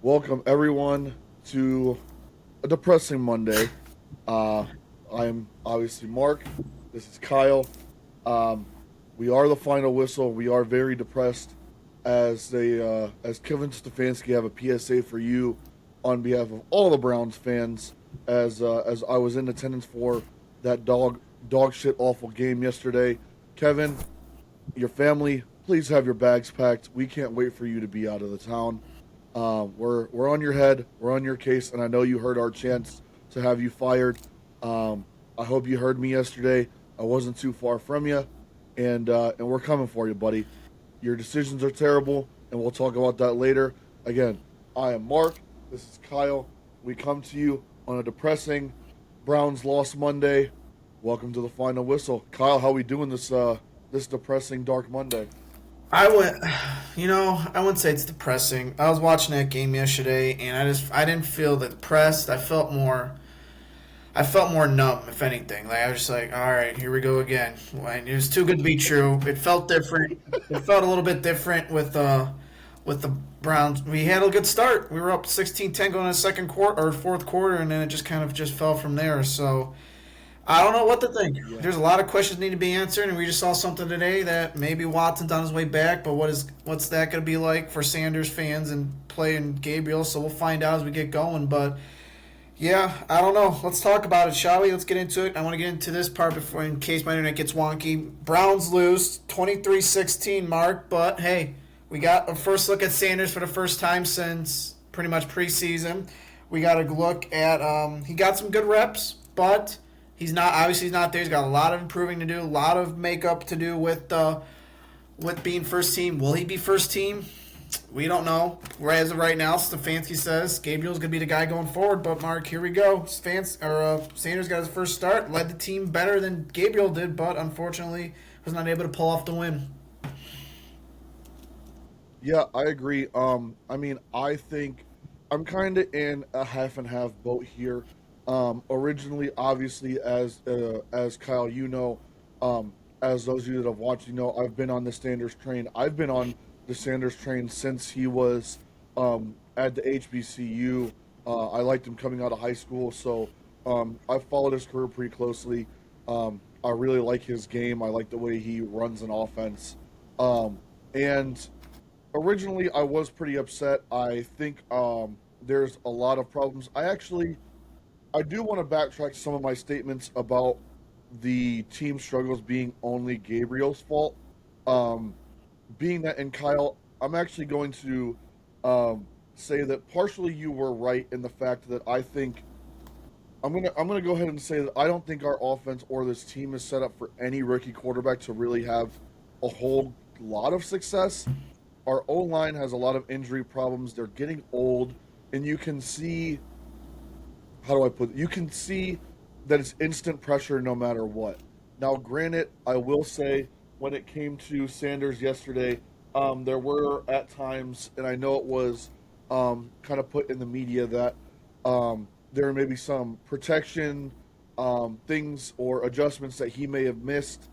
Welcome everyone to a depressing Monday. Uh, I'm obviously Mark. This is Kyle. Um, we are the final whistle. We are very depressed as Kevin Stefanski have a PSA for you on behalf of all the Browns fans as I was in attendance for that dog shit awful game yesterday. Kevin, your family, please have your bags packed. We can't wait for you to be out of the town. We're on your head. We're on your case, and I know you heard our chance to have you fired. I hope you heard me yesterday. I wasn't too far from you, and we're coming for you, buddy. Your decisions are terrible, and we'll talk about that later. Again, I am Mark. This is Kyle. We come to you on a depressing Browns loss Monday. Welcome to the final whistle, Kyle. How we doing this depressing dark Monday? I would, I wouldn't say it's depressing. I was watching that game yesterday, and I didn't feel that depressed. I felt more numb, if anything. Like I was just like, all right, here we go again. It was too good to be true. It felt different. It felt a little bit different with the Browns. We had a good start. We were up 16-10 going into the second quarter or fourth quarter, and then it just kind of just fell from there. So I don't know what to think. Yeah. There's a lot of questions need to be answered, and we just saw something today that maybe Watson's on his way back, but what's that going to be like for Sanders fans and playing Gabriel? So we'll find out as we get going. But yeah, I don't know. Let's talk about it, shall we? Let's get into it. I want to get into this part before, in case my internet gets wonky. Browns lose 23-16, Mark, but hey, we got a first look at Sanders for the first time since pretty much preseason. We got a look at he got some good reps, but he's not there. He's got a lot of improving to do, a lot of makeup to do with being first team. Will he be first team? We don't know. As of right now, Stefanski says Gabriel's going to be the guy going forward. But Mark, here we go. Sanders got his first start, led the team better than Gabriel did, but unfortunately was not able to pull off the win. Yeah, I agree. I mean, I think I'm kind of in a half and half boat here. Originally, obviously, as Kyle, as those of you that have watched, I've been on the Sanders train. I've been on the Sanders train since he was at the HBCU. I liked him coming out of high school, so I've followed his career pretty closely. I really like his game. I like the way he runs an offense. And originally I was pretty upset. I think there's a lot of problems. I do want to backtrack some of my statements about the team struggles being only Gabriel's fault. Um, being that and Kyle, I'm actually going to say that partially you were right in the fact that I think I'm gonna go ahead and say that I don't think our offense or this team is set up for any rookie quarterback to really have a whole lot of success. Our O line has a lot of injury problems. They're getting old, and you can see how do I put it? You can see that it's instant pressure no matter what. Now, granted, I will say when it came to Sanders yesterday, there were at times, and I know it was kind of put in the media that there may be some protection things or adjustments that he may have missed,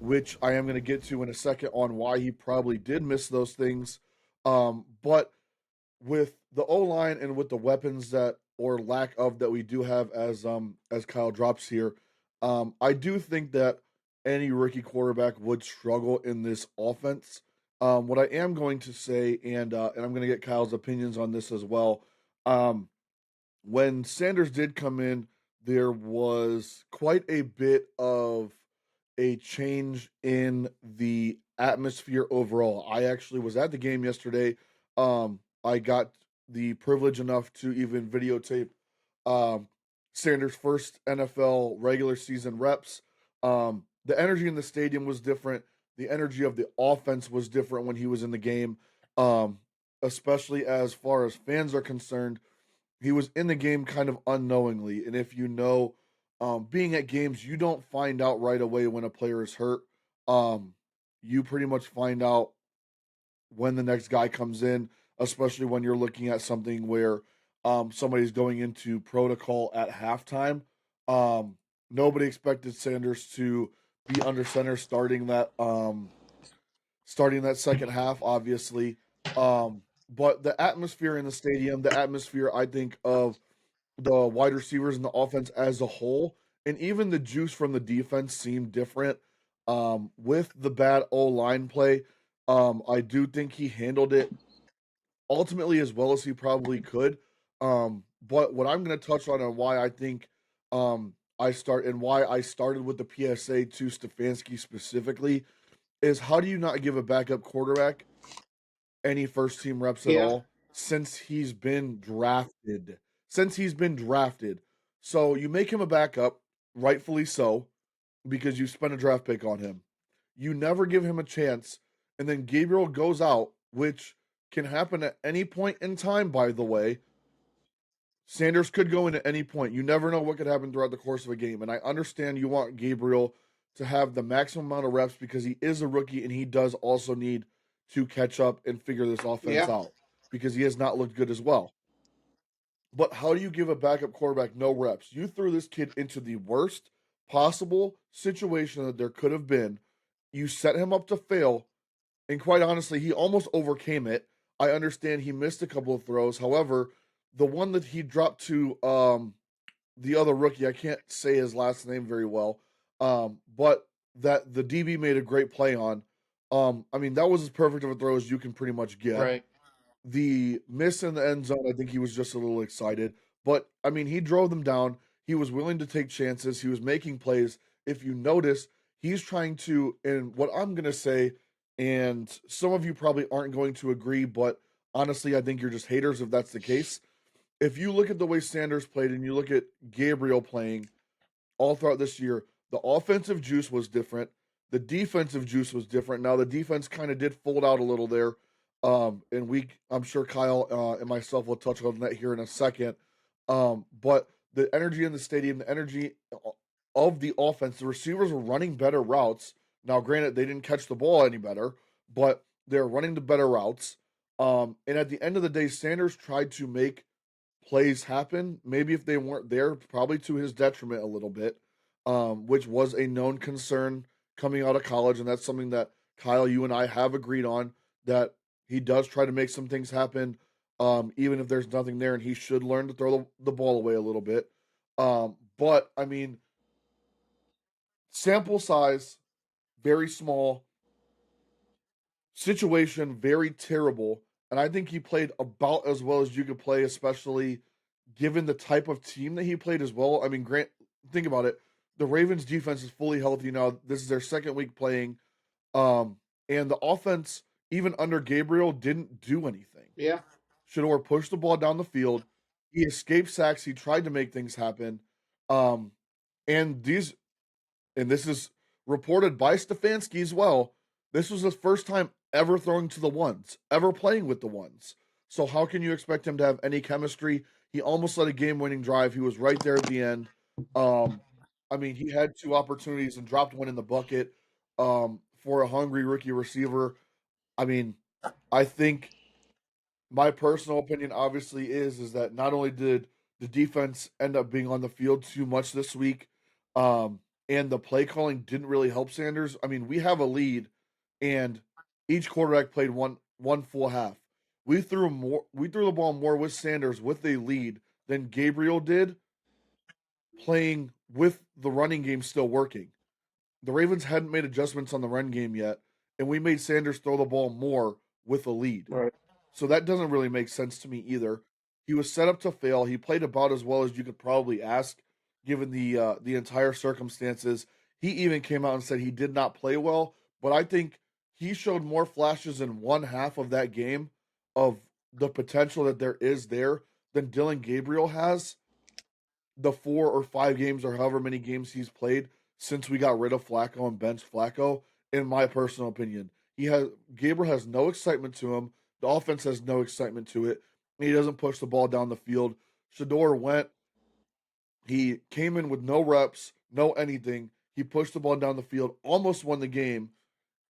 which I am going to get to in a second on why he probably did miss those things. But with the O line and with the weapons that or lack of that we do have as Kyle drops here, I do think that any rookie quarterback would struggle in this offense. What I am going to say, and I'm going to get Kyle's opinions on this as well. Um, when Sanders did come in, there was quite a bit of a change in the atmosphere overall. I actually was at the game yesterday. I got the privilege enough to even videotape um, Sanders' first NFL regular season reps. The energy in the stadium was different. The energy of the offense was different when he was in the game, um, especially as far as fans are concerned. He was in the game kind of unknowingly, and if you know, being at games, you don't find out right away when a player is hurt. Um, you pretty much find out when the next guy comes in, especially when you're looking at something where somebody's going into protocol at halftime. Um, Nobody expected Sanders to be under center starting that second half, obviously. But the atmosphere in the stadium, the atmosphere, I think, of the wide receivers and the offense as a whole, and even the juice from the defense seemed different. With the bad O line play, I do think he handled it ultimately as well as he probably could. But what I'm going to touch on and why I think why I started with the PSA to Stefanski specifically is how do you not give a backup quarterback any first team reps at Yeah. all since he's been drafted? Since he's been drafted. So you make him a backup, rightfully so, because you spent a draft pick on him. You never give him a chance, and then Gabriel goes out, which can happen at any point in time, by the way. Sanders could go in at any point. You never know what could happen throughout the course of a game. And I understand you want Gabriel to have the maximum amount of reps because he is a rookie and he does also need to catch up and figure this offense Yeah. out because he has not looked good as well. But how do you give a backup quarterback no reps? You threw this kid into the worst possible situation that there could have been. You set him up to fail, and quite honestly, he almost overcame it. I understand he missed a couple of throws. However, the one that he dropped to the other rookie, I can't say his last name very well, but that the DB made a great play on. I mean, that was as perfect of a throw as you can pretty much get. Right. The miss in the end zone, I think he was just a little excited. But I mean, he drove them down. He was willing to take chances. He was making plays. If you notice, he's trying to, and what I'm going to say, and some of you probably aren't going to agree, but honestly, I think you're just haters if that's the case. If you look at the way Sanders played and you look at Gabriel playing, all throughout this year. The offensive juice was different. The defensive juice was different. Now the defense kind of did fold out a little there. And I'm sure Kyle and myself will touch on that here in a second. But the energy in the stadium, the energy of the offense, the receivers were running better routes. Now, granted, they didn't catch the ball any better, but they're running the better routes. And at the end of the day, Sanders tried to make plays happen. Maybe if they weren't there, probably to his detriment a little bit, which was a known concern coming out of college, and that's something that Kyle, you and I have agreed on that he does try to make some things happen, even if there's nothing there, and he should learn to throw the ball away a little bit. But I mean, sample size very small, situation very terrible, and I think he played about as well as you could play, especially given the type of team that he played as well. I mean, Grant, think about it. The Ravens defense is fully healthy now. This is their second week playing. And the offense, even under Gabriel, didn't do anything. Yeah. Shador pushed the ball down the field. He escaped sacks. He tried to make things happen. Um, and these and this is reported by Stefanski as well. This was his first time ever throwing to the ones, ever playing with the ones. So how can you expect him to have any chemistry? He almost led a game-winning drive. He was right there at the end. Um, I mean, he had two opportunities and dropped one in the bucket for a hungry rookie receiver. I mean, I think my personal opinion obviously is that not only did the defense end up being on the field too much this week, and the play calling didn't really help Sanders. I mean, we have a lead, and each quarterback played one full half. We threw the ball more with Sanders with a lead than Gabriel did, playing with the running game still working. The Ravens hadn't made adjustments on the run game yet, and we made Sanders throw the ball more with a lead. Right. So that doesn't really make sense to me either. He was set up to fail. He played about as well as you could probably ask, given the entire circumstances. He even came out and said he did not play well, but I think he showed more flashes in one half of that game of the potential that there is there than Dylan Gabriel has the 4 or 5 games or however many games he's played since we got rid of Flacco and benched Flacco. In my personal opinion, he has Gabriel has no excitement to him. The offense has no excitement to it. He doesn't push the ball down the field. Shador went. He came in with no reps, no anything. He pushed the ball down the field, almost won the game,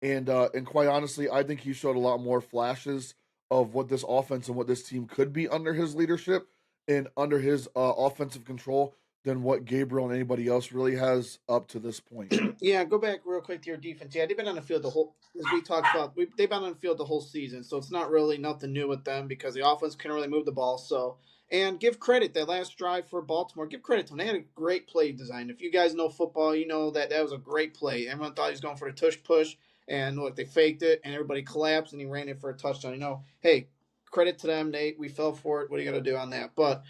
and quite honestly, I think he showed a lot more flashes of what this offense and what this team could be under his leadership and under his offensive control than what Gabriel and anybody else really has up to this point. Yeah, go back real quick to your defense. Yeah, they've been on the field the whole. As we talked about, they've been on the field the whole season, so it's not really nothing new with them because the offense couldn't really move the ball. So, and give credit that last drive for Baltimore. Give credit to them. They had a great play design. If you guys know football, you know that that was a great play. Everyone thought he was going for a tush push, and look, they faked it, and everybody collapsed, and he ran it for a touchdown. You know, hey, credit to them. We fell for it. What are you gonna do on that? But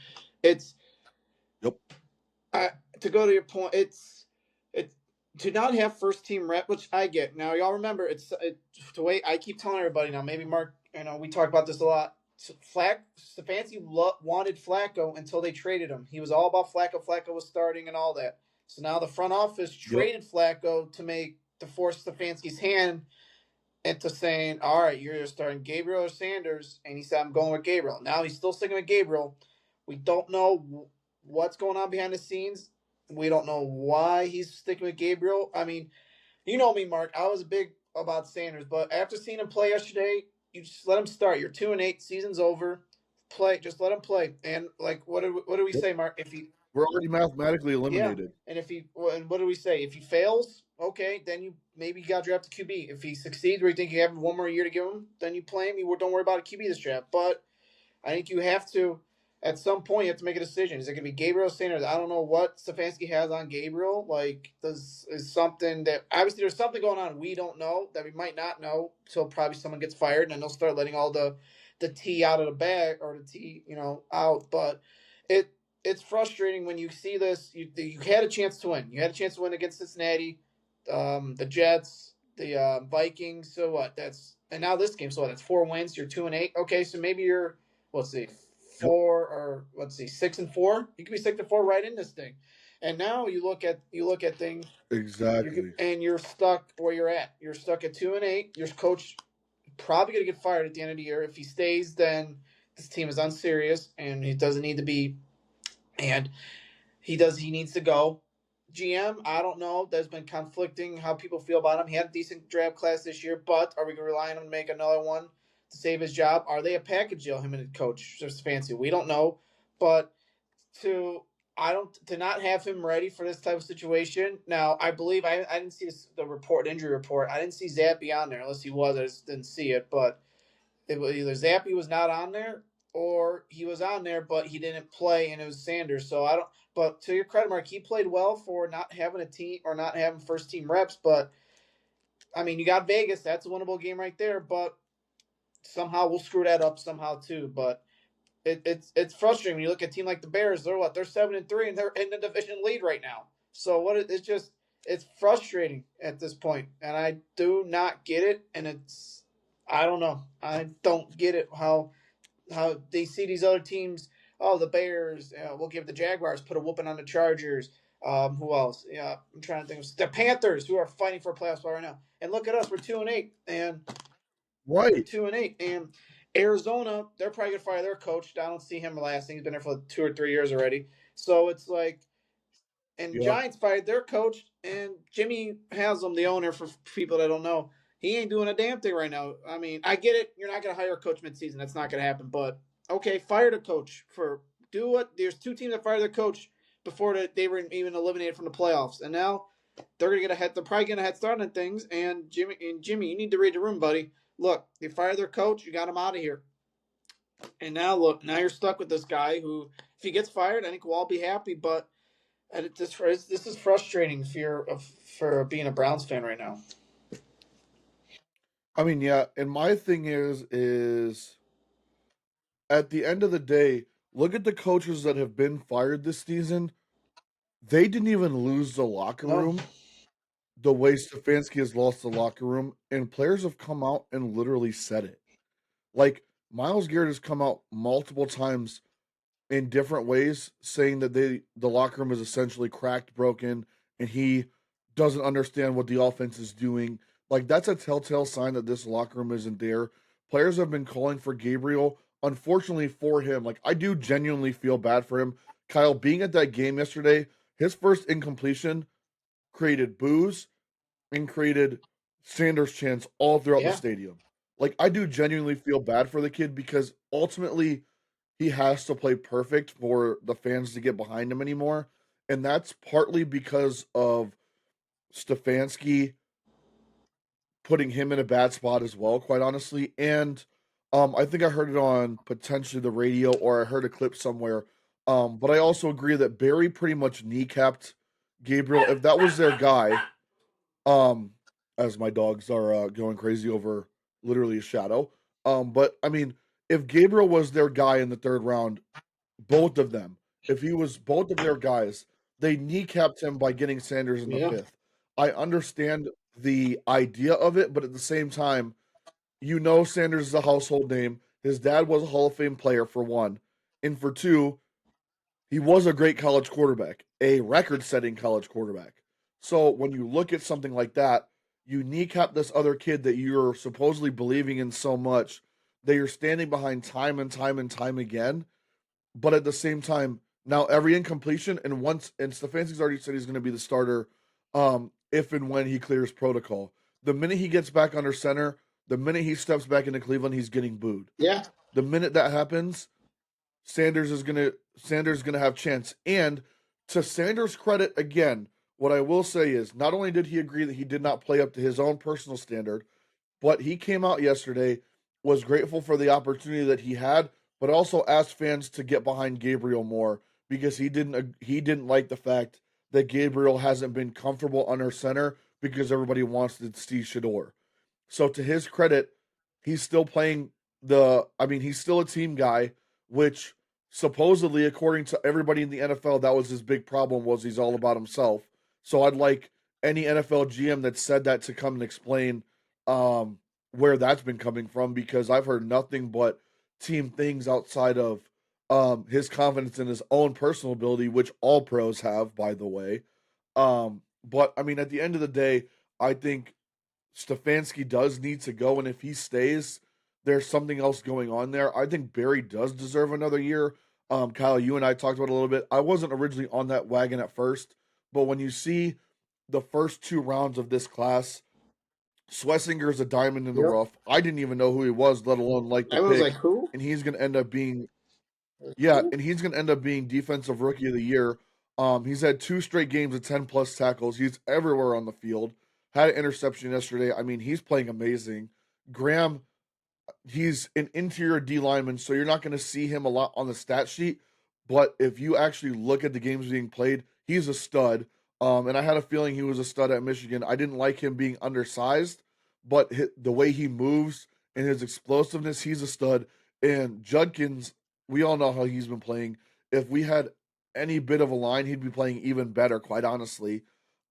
it's Yep. I, to go to your point, it's to not have first team rep, which I get. Now y'all remember it's the way I keep telling everybody now. Maybe Mark, we talk about this a lot. Stefanski wanted Flacco until they traded him. He was all about Flacco. Flacco was starting and all that. So now the front office Yep. traded Flacco to force Stefanski's hand into saying, all right, you're starting Gabriel or Sanders. And he said, I'm going with Gabriel. Now he's still sticking with Gabriel. We don't know what's going on behind the scenes. We don't know why he's sticking with Gabriel. I mean, you know me, Mark. I was big about Sanders, but after seeing him play yesterday, you just let him start. You're 2-8, season's over. Play, just let him play. And like, what do we Yep. say, Mark? If he We're already mathematically yeah, eliminated. and if he and what do we say? If he fails, okay, then you maybe you got to draft a QB. If he succeeds, where you think you have one more year to give him, then you play him. You don't worry about a QB this draft. But I think you have to, at some point, you have to make a decision. Is it going to be Gabriel Sanders? I don't know what Stefanski has on Gabriel. Like, is something that obviously there's something going on we don't know that we might not know until probably someone gets fired and then they'll start letting all the tea out of the bag or the tea, out. But it it's frustrating when you see this. You had a chance to win. You had a chance to win against Cincinnati, the Jets, the Vikings. So what? And now this game. So what? That's 4 wins. You're 2-8. Okay, so maybe you're let's see, Yep. 6-4. You could be 6-4 right in this thing. And now you look at things. Exactly. You're stuck where you're at. You're stuck at 2-8. Your coach probably gonna get fired at the end of the year. If he stays, then this team is unserious and he doesn't need to be. And he needs to go. GM, I don't know. There's been conflicting how people feel about him. He had a decent draft class this year, but are we going to rely on him to make another one to save his job? Are they a package deal, him and the coach? Just fancy. We don't know. But to to not have him ready for this type of situation. Now, I believe I didn't see the injury report. I didn't see Zappy on there unless he was. I just didn't see it. But it was either Zappy was not on there or he was on there but he didn't play and it was Sanders. So I don't. But to your credit, Mark, he played well for not having a team or not having first team reps. But I mean, you got Vegas. That's a winnable game right there. But somehow we'll screw that up somehow too. But it's frustrating when you look at a team like the Bears. They're 7-3 and they're in the division lead right now. So it's frustrating at this point, and I do not get it. And I don't know. I don't get it how they see these other teams. Oh, the Bears. We'll give the Jaguars put a whooping on the Chargers. Who else? Yeah, I'm trying to think of the Panthers, who are fighting for a playoff spot right now. And look at us, we're 2-8, and we're Right. 2-8. And Arizona, they're probably gonna fire their coach. I don't see him lasting. He's been there for 2 or 3 years already. So it's like, and Yep. Giants fired their coach, and Jimmy Haslam, the owner, for people that don't know, he ain't doing a damn thing right now. I mean, I get it. You're not going to hire a coach midseason. That's not going to happen. But okay, fire the coach for do what. There's two teams that fired their coach before they were even eliminated from the playoffs, and now they're going to get ahead. They're probably getting a head start on things. And Jimmy, you need to read the room, buddy. Look, they fired their coach. You got him out of here. And now look, now you're stuck with this guy who, if he gets fired, I think we'll all be happy. But this is frustrating for being a Browns fan right now. I mean, yeah, and my thing is at the end of the day, look at the coaches that have been fired this season. They didn't even lose the locker No, room the way Stefanski has lost the locker room, and players have come out and literally said it. Like Miles Garrett has come out multiple times in different ways saying that the locker room is essentially cracked, broken, and he doesn't understand what the offense is doing. Like that's a telltale sign that this locker room isn't there. Players have been calling for Gabriel. Unfortunately for him, like I do genuinely feel bad for him. Kyle being at that game yesterday, his first incompletion created boos and created Sanders chants all throughout the yeah, stadium. Like I do genuinely feel bad for the kid because ultimately he has to play perfect for the fans to get behind him anymore. and that's partly because of Stefanski putting him in a bad spot as well, quite honestly. And I think I heard it on potentially the radio or I heard a clip somewhere. But I also agree that Barry pretty much kneecapped Gabriel. If that was their guy, um, as my dogs are going crazy over literally a shadow. But I mean, if Gabriel was their guy in the third round, both of them, if he was both of their guys, they kneecapped him by getting Sanders in the Yeah. fifth. I understand the idea of it, but at the same time, you know Sanders is a household name. His dad was a Hall of Fame player, for one. And for two, he was a great college quarterback, a record setting college quarterback. So when you look at something like that, you kneecap this other kid that you're supposedly believing in so much that you're standing behind time and time and time again. But at the same time, now every incompletion and Stefanski's already said he's going to be the starter if and when he clears protocol. The minute he gets back under center, the minute he steps back into Cleveland, he's getting booed. Yeah. The minute that happens, Sanders is gonna have chance. And to Sanders' credit, again, what I will say is not only did he agree that he did not play up to his own personal standard, but he came out yesterday, was grateful for the opportunity that he had, but also asked fans to get behind Gabriel more because he didn't like the fact that Gabriel hasn't been comfortable under center because everybody wants to see Shador. So to his credit, he's still playing he's still a team guy, which supposedly, according to everybody in the NFL, that was his big problem was he's all about himself. So I'd like any NFL GM that said that to come and explain where that's been coming from because I've heard nothing but team things outside of his confidence in his own personal ability, which all pros have, by the way. But I mean, at the end of the day, I think Stefanski does need to go, and if he stays, there's something else going on there. I think Barry does deserve another year. Kyle, you and I talked about it a little bit. I wasn't originally on that wagon at first, but when you see the first two rounds of this class, Schlesinger is a diamond in the Yep. rough. I didn't even know who he was, let alone like the I was like, pick, who? and he's going to end up being yeah, Who? and he's going to end up being defensive rookie of the year. He's had two straight games of 10 plus tackles. He's everywhere on the field. Had an interception yesterday. I mean, he's playing amazing. Graham, he's an interior D lineman, so you're not going to see him a lot on the stat sheet. But if you actually look at the games being played, he's a stud. And I had a feeling he was a stud at Michigan. I didn't like him being undersized, but the way he moves and his explosiveness, he's a stud. And Judkins, we all know how he's been playing. If we had any bit of a line, he'd be playing even better, quite honestly.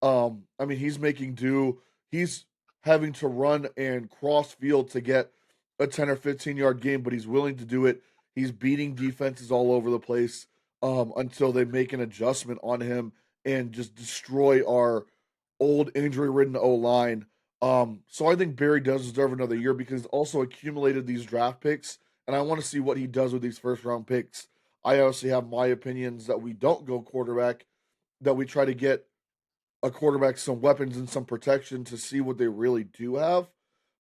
I mean, he's making do. He's having to run and cross field to get a 10 or 15-yard game, but he's willing to do it. He's beating defenses all over the place until they make an adjustment on him and just destroy our old injury-ridden O line. So I think Barry does deserve another year because he's also accumulated these draft picks, and I want to see what he does with these first-round picks. I obviously have my opinions that we don't go quarterback, that we try to get a quarterback some weapons and some protection to see what they really do have.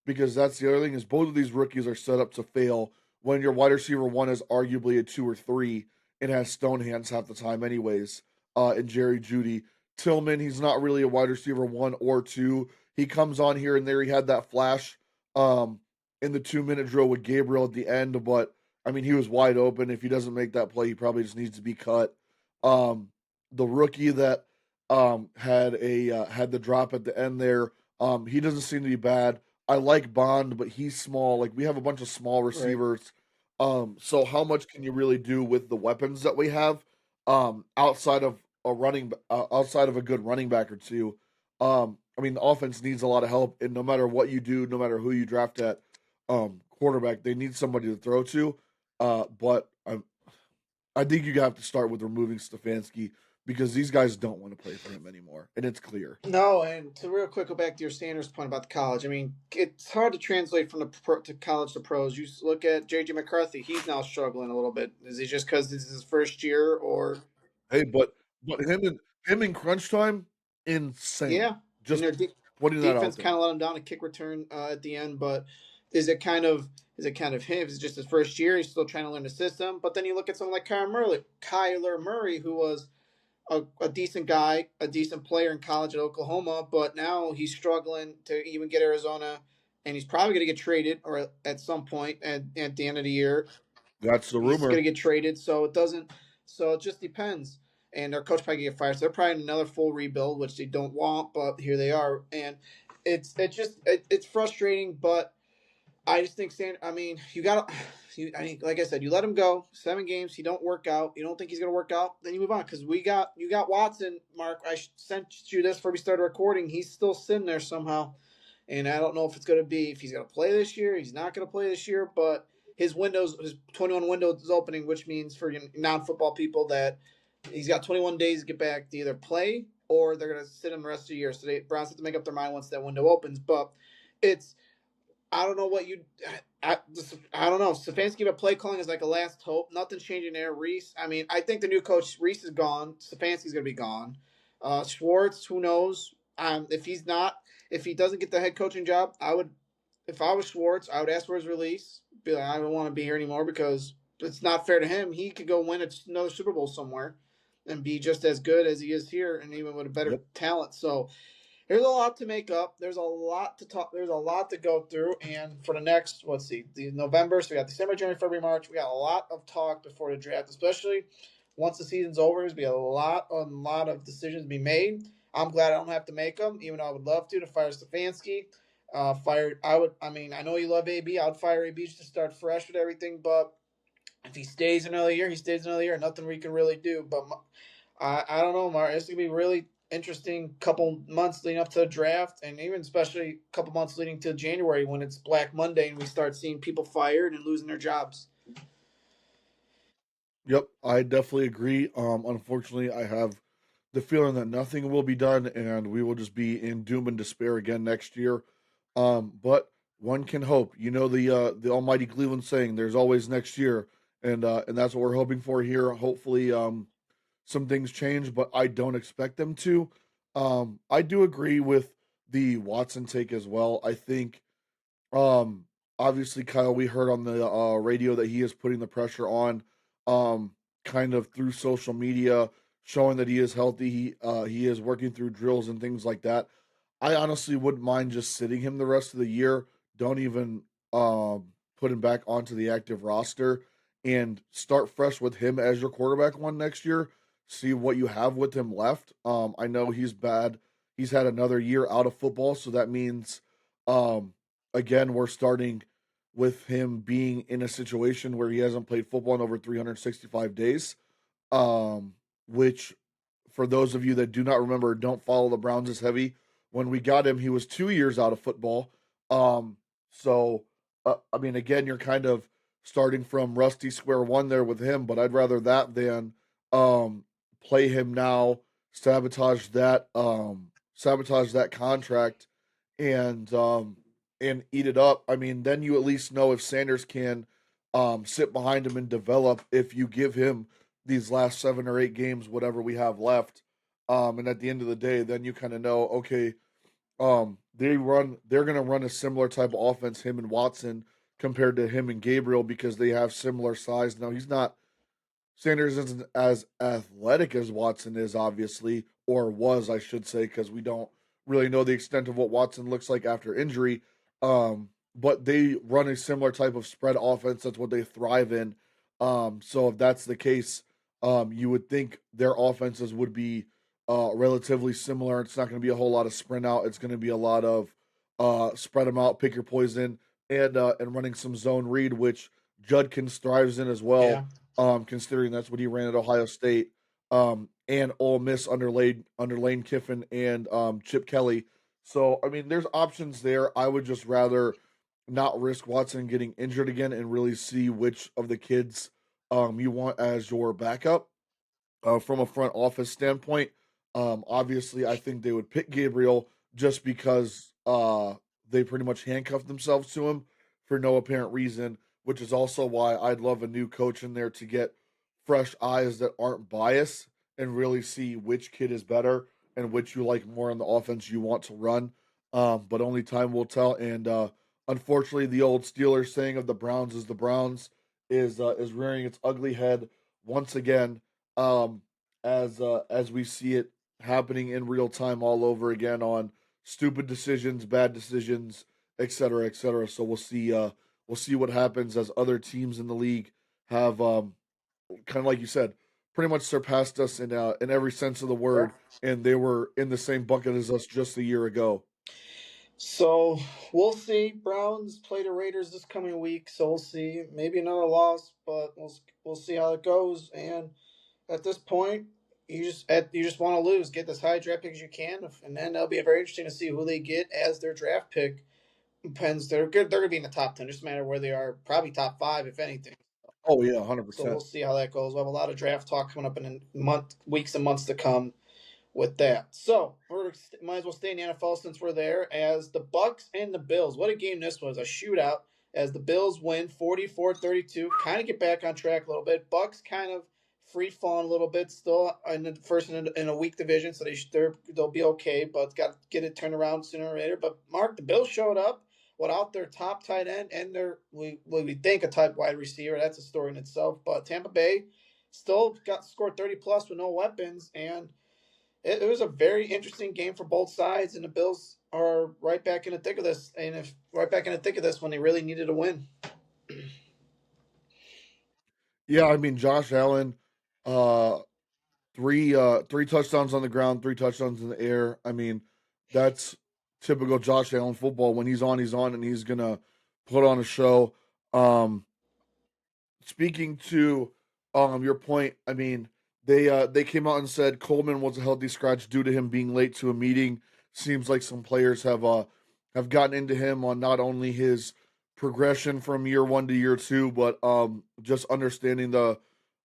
Because that's the other thing is both of these rookies are set up to fail when your wide receiver one is arguably a 2 or 3 and has stone hands half the time, anyways. And Jerry Judy Tillman, he's not really a wide receiver 1 or 2. He comes on here and there. He had that flash um, in the 2 minute drill with Gabriel at the end, but I mean he was wide open. If he doesn't make that play, he probably just needs to be cut. Um, the rookie that had the drop at the end there. He doesn't seem to be bad. I like Bond, but he's small. Like we have a bunch of small Right. receivers. So how much can you really do with the weapons that we have? Outside of outside of a good running back or two. I mean, the offense needs a lot of help, and no matter what you do, no matter who you draft at, quarterback, they need somebody to throw to. I think you have to start with removing Stefanski because these guys don't want to play for him anymore, and it's clear. No, and to real quick go back to your Sanders point about the college. I mean, it's hard to translate from the to college to pros. You look at JJ McCarthy; he's now struggling a little bit. Is it just because this is his first year, or Hey, but him in crunch time, insane. yeah? And Just their putting that out defense kind there. of let him down a kick return at the end. But is it kind of him? Is it just his first year? He's still trying to learn the system. But then you look at someone like Kyler Murray, who was a decent guy, a decent player in college at Oklahoma, but now he's struggling to even get Arizona, and he's probably going to get traded or at some point at the end of the year. That's the He's going rumor. to get traded, so it doesn't. So it just depends. And their coach probably get fired. So they're probably in another full rebuild, which they don't want, but here they are. And it's frustrating, but I just think I mean, you got to. I mean, like I said, you let him go 7 games. He don't work out. You don't think he's going to work out. Then you move on because you got Watson. Mark, I sent you this before we started recording. He's still sitting there somehow, and I don't know if it's going to be if he's going to play this year. He's not going to play this year, but his 21 window is opening, which means for non football people that he's got 21 days to get back to either play or they're going to sit him the rest of the year. So the Browns have to make up their mind once that window opens, but it's I don't know what you. I don't know. Stefanski, but play calling is like a last hope. Nothing's changing there. Reese. I mean, I think the new coach Reese is gone. Stefanski's gonna be gone. Schwartz, who knows? If he's not, if he doesn't get the head coaching job, I would. If I was Schwartz, I would ask for his release. Be like, I don't want to be here anymore because it's not fair to him. He could go win another Super Bowl somewhere, and be just as good as he is here, and even with a better Yep. talent. So there's a lot to make up. There's a lot to talk. There's a lot to go through. And for the next, let's see, the November. So we got December, January, February, March. We got a lot of talk before the draft, especially once the season's over. There's be a lot of decisions to be made. I'm glad I don't have to make them, even though I would love to fire Stefanski. Fired. I would. I mean, I know you love AB. I would fire AB just to start fresh with everything. But if he stays another year, he stays another year. Nothing we can really do. But I don't know, Mark. It's gonna be really interesting couple months leading up to the draft, and even especially a couple months leading to January when it's Black Monday and we start seeing people fired and losing their jobs. Yep, I definitely agree. Unfortunately, I have the feeling that nothing will be done, and we will just be in doom and despair again next year. But one can hope. You know the almighty Cleveland saying, "There's always next year," and that's what we're hoping for here. Hopefully, some things change, but I don't expect them to. I do agree with the Watson take as well. I think um, obviously, Kyle, we heard on the radio that he is putting the pressure on, kind of through social media, showing that he is healthy. He is working through drills and things like that. I honestly wouldn't mind just sitting him the rest of the year. Don't even put him back onto the active roster and start fresh with him as your quarterback one next year. See what you have with him left. I know he's bad. He's had another year out of football, so that means um, again, we're starting with him being in a situation where he hasn't played football in over 365 days. Which, for those of you that do not remember, don't follow the Browns as heavy. When we got him, he was 2 years out of football. So I mean, again, you're kind of starting from rusty square one there with him. But I'd rather that than play him now, sabotage that contract, and and eat it up. I mean, then you at least know if Sanders can sit behind him and develop if you give him these last 7 or 8 games, whatever we have left. And at the end of the day, then you kind of know, okay, they're gonna run a similar type of offense, him and Watson, compared to him and Gabriel, because they have similar size. Now he's not Sanders isn't as athletic as Watson is, obviously, or was, I should say, because we don't really know the extent of what Watson looks like after injury. But they run a similar type of spread offense. That's what they thrive in. So if that's the case, you would think their offenses would be relatively similar. It's not going to be a whole lot of sprint out. It's going to be a lot of spread them out, pick your poison, and running some zone read, which Judkins thrives in as well, Yeah, considering that's what he ran at Ohio State, and Ole Miss under Lane Kiffin and Chip Kelly. So I mean, there's options there. I would just rather not risk Watson getting injured again and really see which of the kids you want as your backup. From a front office standpoint, obviously, I think they would pick Gabriel just because they pretty much handcuffed themselves to him for no apparent reason, which is also why I'd love a new coach in there to get fresh eyes that aren't biased and really see which kid is better and which you like more on the offense you want to run. But only time will tell. And unfortunately, the old Steelers saying of the Browns is the Browns is rearing its ugly head once again. Um, as we see it happening in real time all over again on stupid decisions, bad decisions, et cetera, et cetera. So we'll see what happens as other teams in the league have kind of like you said, pretty much surpassed us in every sense of the Yeah. word, and they were in the same bucket as us just a year ago. So we'll see. Browns play the Raiders this coming week, so we'll see. Maybe another loss, but we'll see how it goes. And at this point, you just want to lose, get as high draft pick as you can, and then it'll be very interesting to see who they get as their draft pick. Depends. They're good. They're gonna be in the top 10. Just a matter of where they are. Probably top five, if anything. Oh yeah, 100. So we'll percent see how that goes. We'll have a lot of draft talk coming up in weeks and months to come with that. So we might as well stay in the NFL since we're there. As the Bucks and the Bills, what a game this was! A shootout. As the Bills win 44-32, kind of get back on track a little bit. Bucks kind of free falling a little bit still in the first in a weak division, so they'll be okay, but got to get it turned around sooner or later. But Mark, the Bills showed up without their top tight end and their we think a type wide receiver. That's a story in itself. But Tampa Bay still got scored 30 plus with no weapons, and it was a very interesting game for both sides, and the Bills are right back in the thick of this. And if right back in the thick of this when they really needed a win. Yeah, I mean Josh Allen, uh, three touchdowns on the ground, three touchdowns in the air. I mean, that's typical Josh Allen football. When he's on, and he's gonna put on a show. Um, Speaking to your point, I mean they came out and said Coleman was a healthy scratch due to him being late to a meeting. Seems like some players have gotten into him on not only his progression from year one to year two, but just understanding the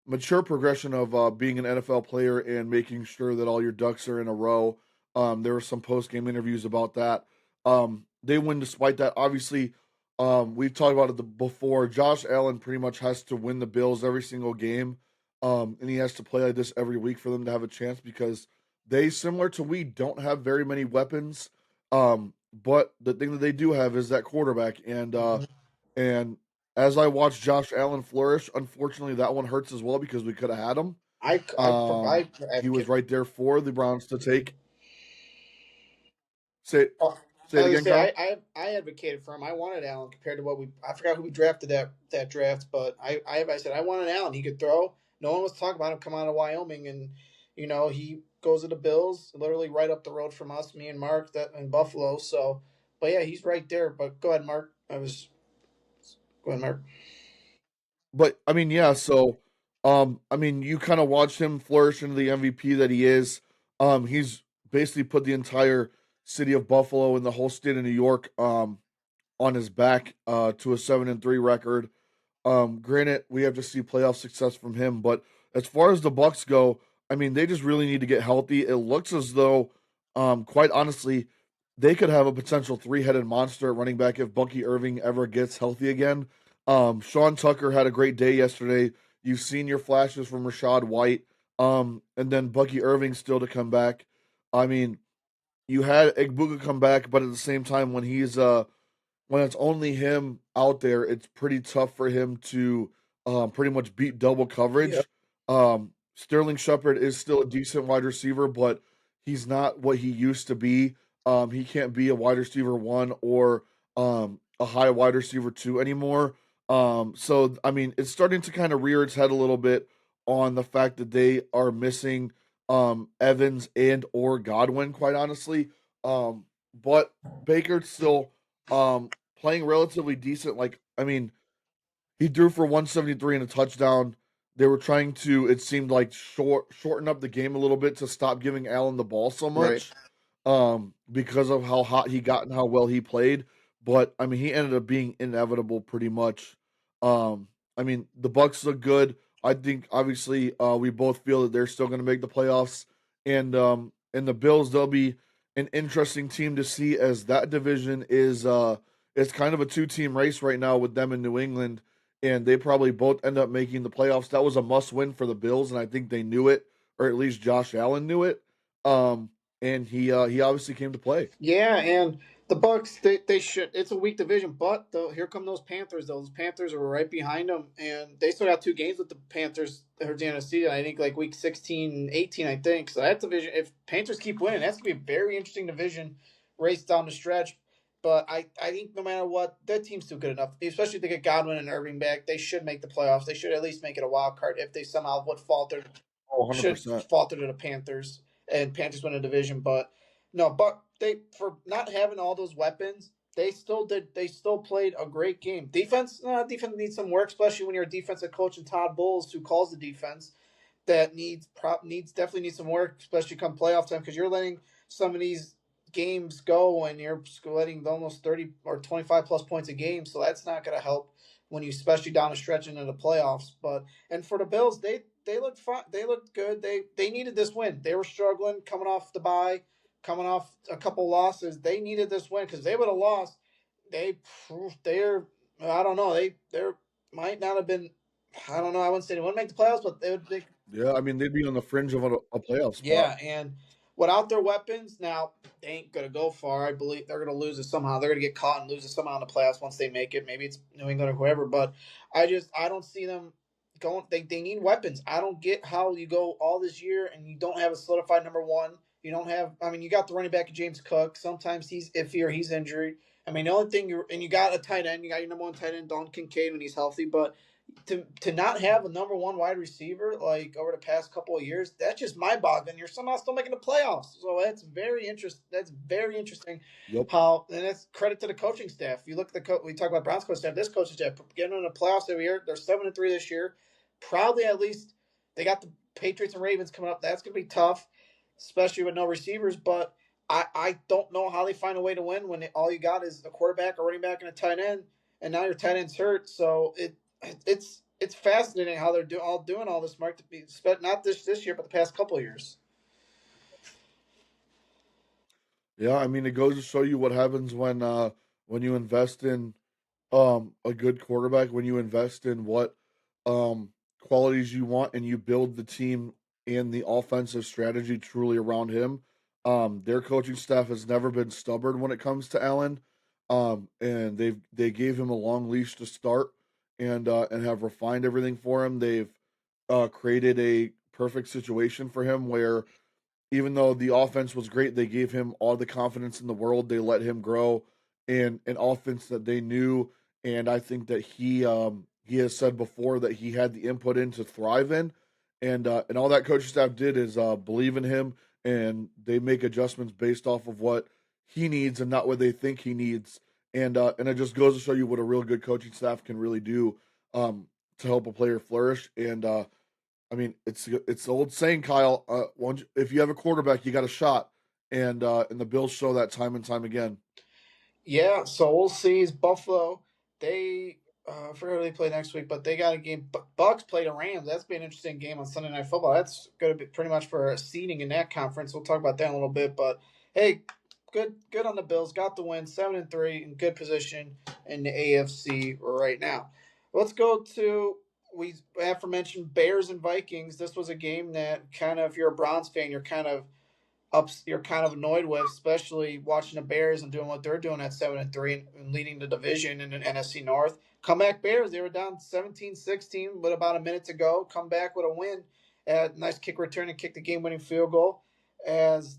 mature progression of being an NFL player and making sure that all your ducks are in a row. There were some post game interviews about that. They win despite that. Obviously, we've talked about it before. Josh Allen pretty much has to win the Bills every single game, and he has to play like this every week for them to have a chance because they, similar to we, don't have very many weapons. But the thing that they do have is that quarterback, and as I watched Josh Allen flourish, unfortunately that one hurts as well because we could have had him. I He was advocate. right there for the Browns to take. Say Oh, say I it was again, gonna say Kyle. I advocated for him. I wanted Allen compared to what I forgot who we drafted that draft, but I said I wanted Allen. He could throw. No one was talking about him coming out of Wyoming, and he goes to the Bills, literally right up the road from us, me and Mark that in Buffalo. So, but yeah, he's right there. But go ahead, Mark. Go ahead, Mark. But I mean, yeah. So, I mean, you kind of watched him flourish into the MVP that he is. He's basically put the entire city of Buffalo and the whole state of New York, on his back, to a 7-3 record. Granted, we have to see playoff success from him, but as far as the Bucks go, I mean, they just really need to get healthy. It looks as though, quite honestly, they could have a potential three-headed monster at running back if Bucky Irving ever gets healthy again. Sean Tucker had a great day yesterday. You've seen your flashes from Rashad White, and then Bucky Irving still to come back. I mean, you had Igbuka come back, but at the same time, when it's only him out there, it's pretty tough for him to pretty much beat double Yeah. coverage. Sterling Shepard is still a decent wide receiver, but he's not what he used to be. He can't be a wide receiver one or a high wide receiver two anymore. So I mean, it's starting to kind of rear its head a little bit on the fact that they are missing Evans and or Godwin, quite honestly. But Baker's still playing relatively decent. Like, I mean, he threw for 173 and a touchdown. They were trying to, it seemed like, shorten up the game a little bit to stop giving Allen the ball so Right. much, because of how hot he got and how well he played. But I mean, he ended up being inevitable pretty much. I mean, the Bucks look good. I think obviously we both feel that they're still going to make the playoffs, and the Bills, they'll be an interesting team to see as that division is it's kind of a two-team race right now with them in New England, and they probably both end up making the playoffs. That was a must-win for the Bills, and I think they knew it, or at least Josh Allen knew it. And he obviously came to play. Yeah, and The Bucks, they should. It's a weak division, but though here come those Panthers. Those Panthers are right behind them, and they still got 2 games with the Panthers towards the end of the season. I think like week 16, 18, I think. So that division, if Panthers keep winning, that's gonna be a very interesting division race down the stretch. But I think no matter what, that team's still good enough. Especially if they get Godwin and Irving back, they should make the playoffs. They should at least make it a wild card if they somehow would falter Oh, should 100%. falter to the Panthers and Panthers win a division. But no, but they for not having all those weapons, they still did. They still played a great game. Defense needs some work, especially when you're a defensive coach and Todd Bowles, who calls the defense. That needs definitely needs some work, especially come playoff time, because you're letting some of these games go and you're letting almost 30 or 25 plus points a game. So that's not going to help when you, especially down a stretch into the playoffs. But and for the Bills, they looked fine. They looked good. They needed this win. They were struggling coming off the bye, coming off a couple losses. They needed this win because they would have lost. They're I don't know. They might not have been. I don't know. I wouldn't say they wouldn't make the playoffs, but they would. Yeah, I mean they'd be on the fringe of a playoff spot. Yeah, and without their weapons, now they ain't gonna go far. I believe they're gonna lose it somehow. They're gonna get caught and lose it somehow in the playoffs once they make it. Maybe it's New England or whoever, but I don't see them going. They need weapons. I don't get how you go all this year and you don't have a solidified number one. You don't have. I mean, you got the running back James Cook. Sometimes he's iffy or he's injured. I mean, the only thing you got a tight end. You got your number one tight end, Don Kincaid, when he's healthy, but to not have a number one wide receiver like over the past couple of years, that's just mind boggling. You're somehow still making the playoffs, so that's very interesting. That's very interesting. Yep. How and that's credit to the coaching staff. You look at we talk about Browns coaching staff. This coaching staff getting in the playoffs every year. They're 7-3 this year. Probably at least they got the Patriots and Ravens coming up. That's gonna be tough, especially with no receivers. But I don't know how they find a way to win when all you got is a quarterback, a running back, and a tight end, and now your tight end's hurt. So it's fascinating how they're doing all this, Mark. To be spent not this year, but the past couple of years. Yeah, I mean it goes to show you what happens when you invest in a good quarterback, when you invest in what um qualities you want and you build the team and the offensive strategy truly around him. Their coaching staff has never been stubborn when it comes to Allen. And they gave him a long leash to start and have refined everything for him. They've created a perfect situation for him where even though the offense was great, they gave him all the confidence in the world. They let him grow in an offense that they knew, and I think that he has said before that he had the input in to thrive in, and all that coaching staff did is believe in him, and they make adjustments based off of what he needs and not what they think he needs, and it just goes to show you what a real good coaching staff can really do to help a player flourish. And I mean, it's the old saying, Kyle. If you have a quarterback, you got a shot, and the Bills show that time and time again. Yeah, so we'll see. Is Buffalo? They I forget who they play next week, but they got a game. Bucks play the Rams. That's been an interesting game on Sunday Night Football. That's going to be pretty much for a seeding in that conference. We'll talk about that in a little bit. But hey, good on the Bills. Got the win, 7-3, in good position in the AFC right now. Let's go to we aforementioned Bears and Vikings. This was a game that kind of, if you're a Browns fan, you're kind of annoyed with, especially watching the Bears and doing what they're doing at 7-3 and leading the division in the NFC North. Comeback Bears, they were down 17-16 with about a minute to go. Come back with a win. Nice kick return and kick the game winning field goal. As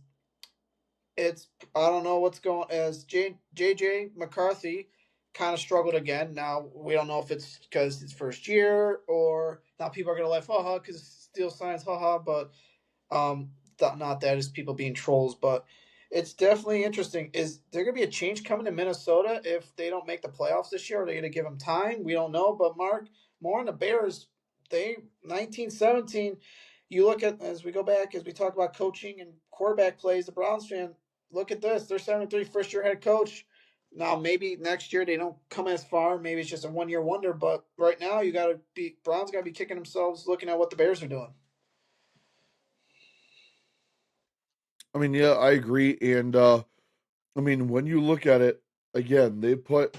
it's I don't know what's going as JJ McCarthy kind of struggled again. Now we don't know if it's because it's first year or now people are gonna laugh, haha, because steel signs, haha, but um, not that as people being trolls, but it's definitely interesting. Is there going to be a change coming to Minnesota if they don't make the playoffs this year? Are they going to give them time? We don't know. But Mark, more on the Bears. They 1917. You look at as we go back as we talk about coaching and quarterback plays. The Browns fan, look at this. They're 7-3, first year head coach. Now maybe next year they don't come as far. Maybe it's just a 1 year wonder. But right now you got to be Browns got to be kicking themselves looking at what the Bears are doing. I mean, yeah, I agree, and I mean when you look at it again, they put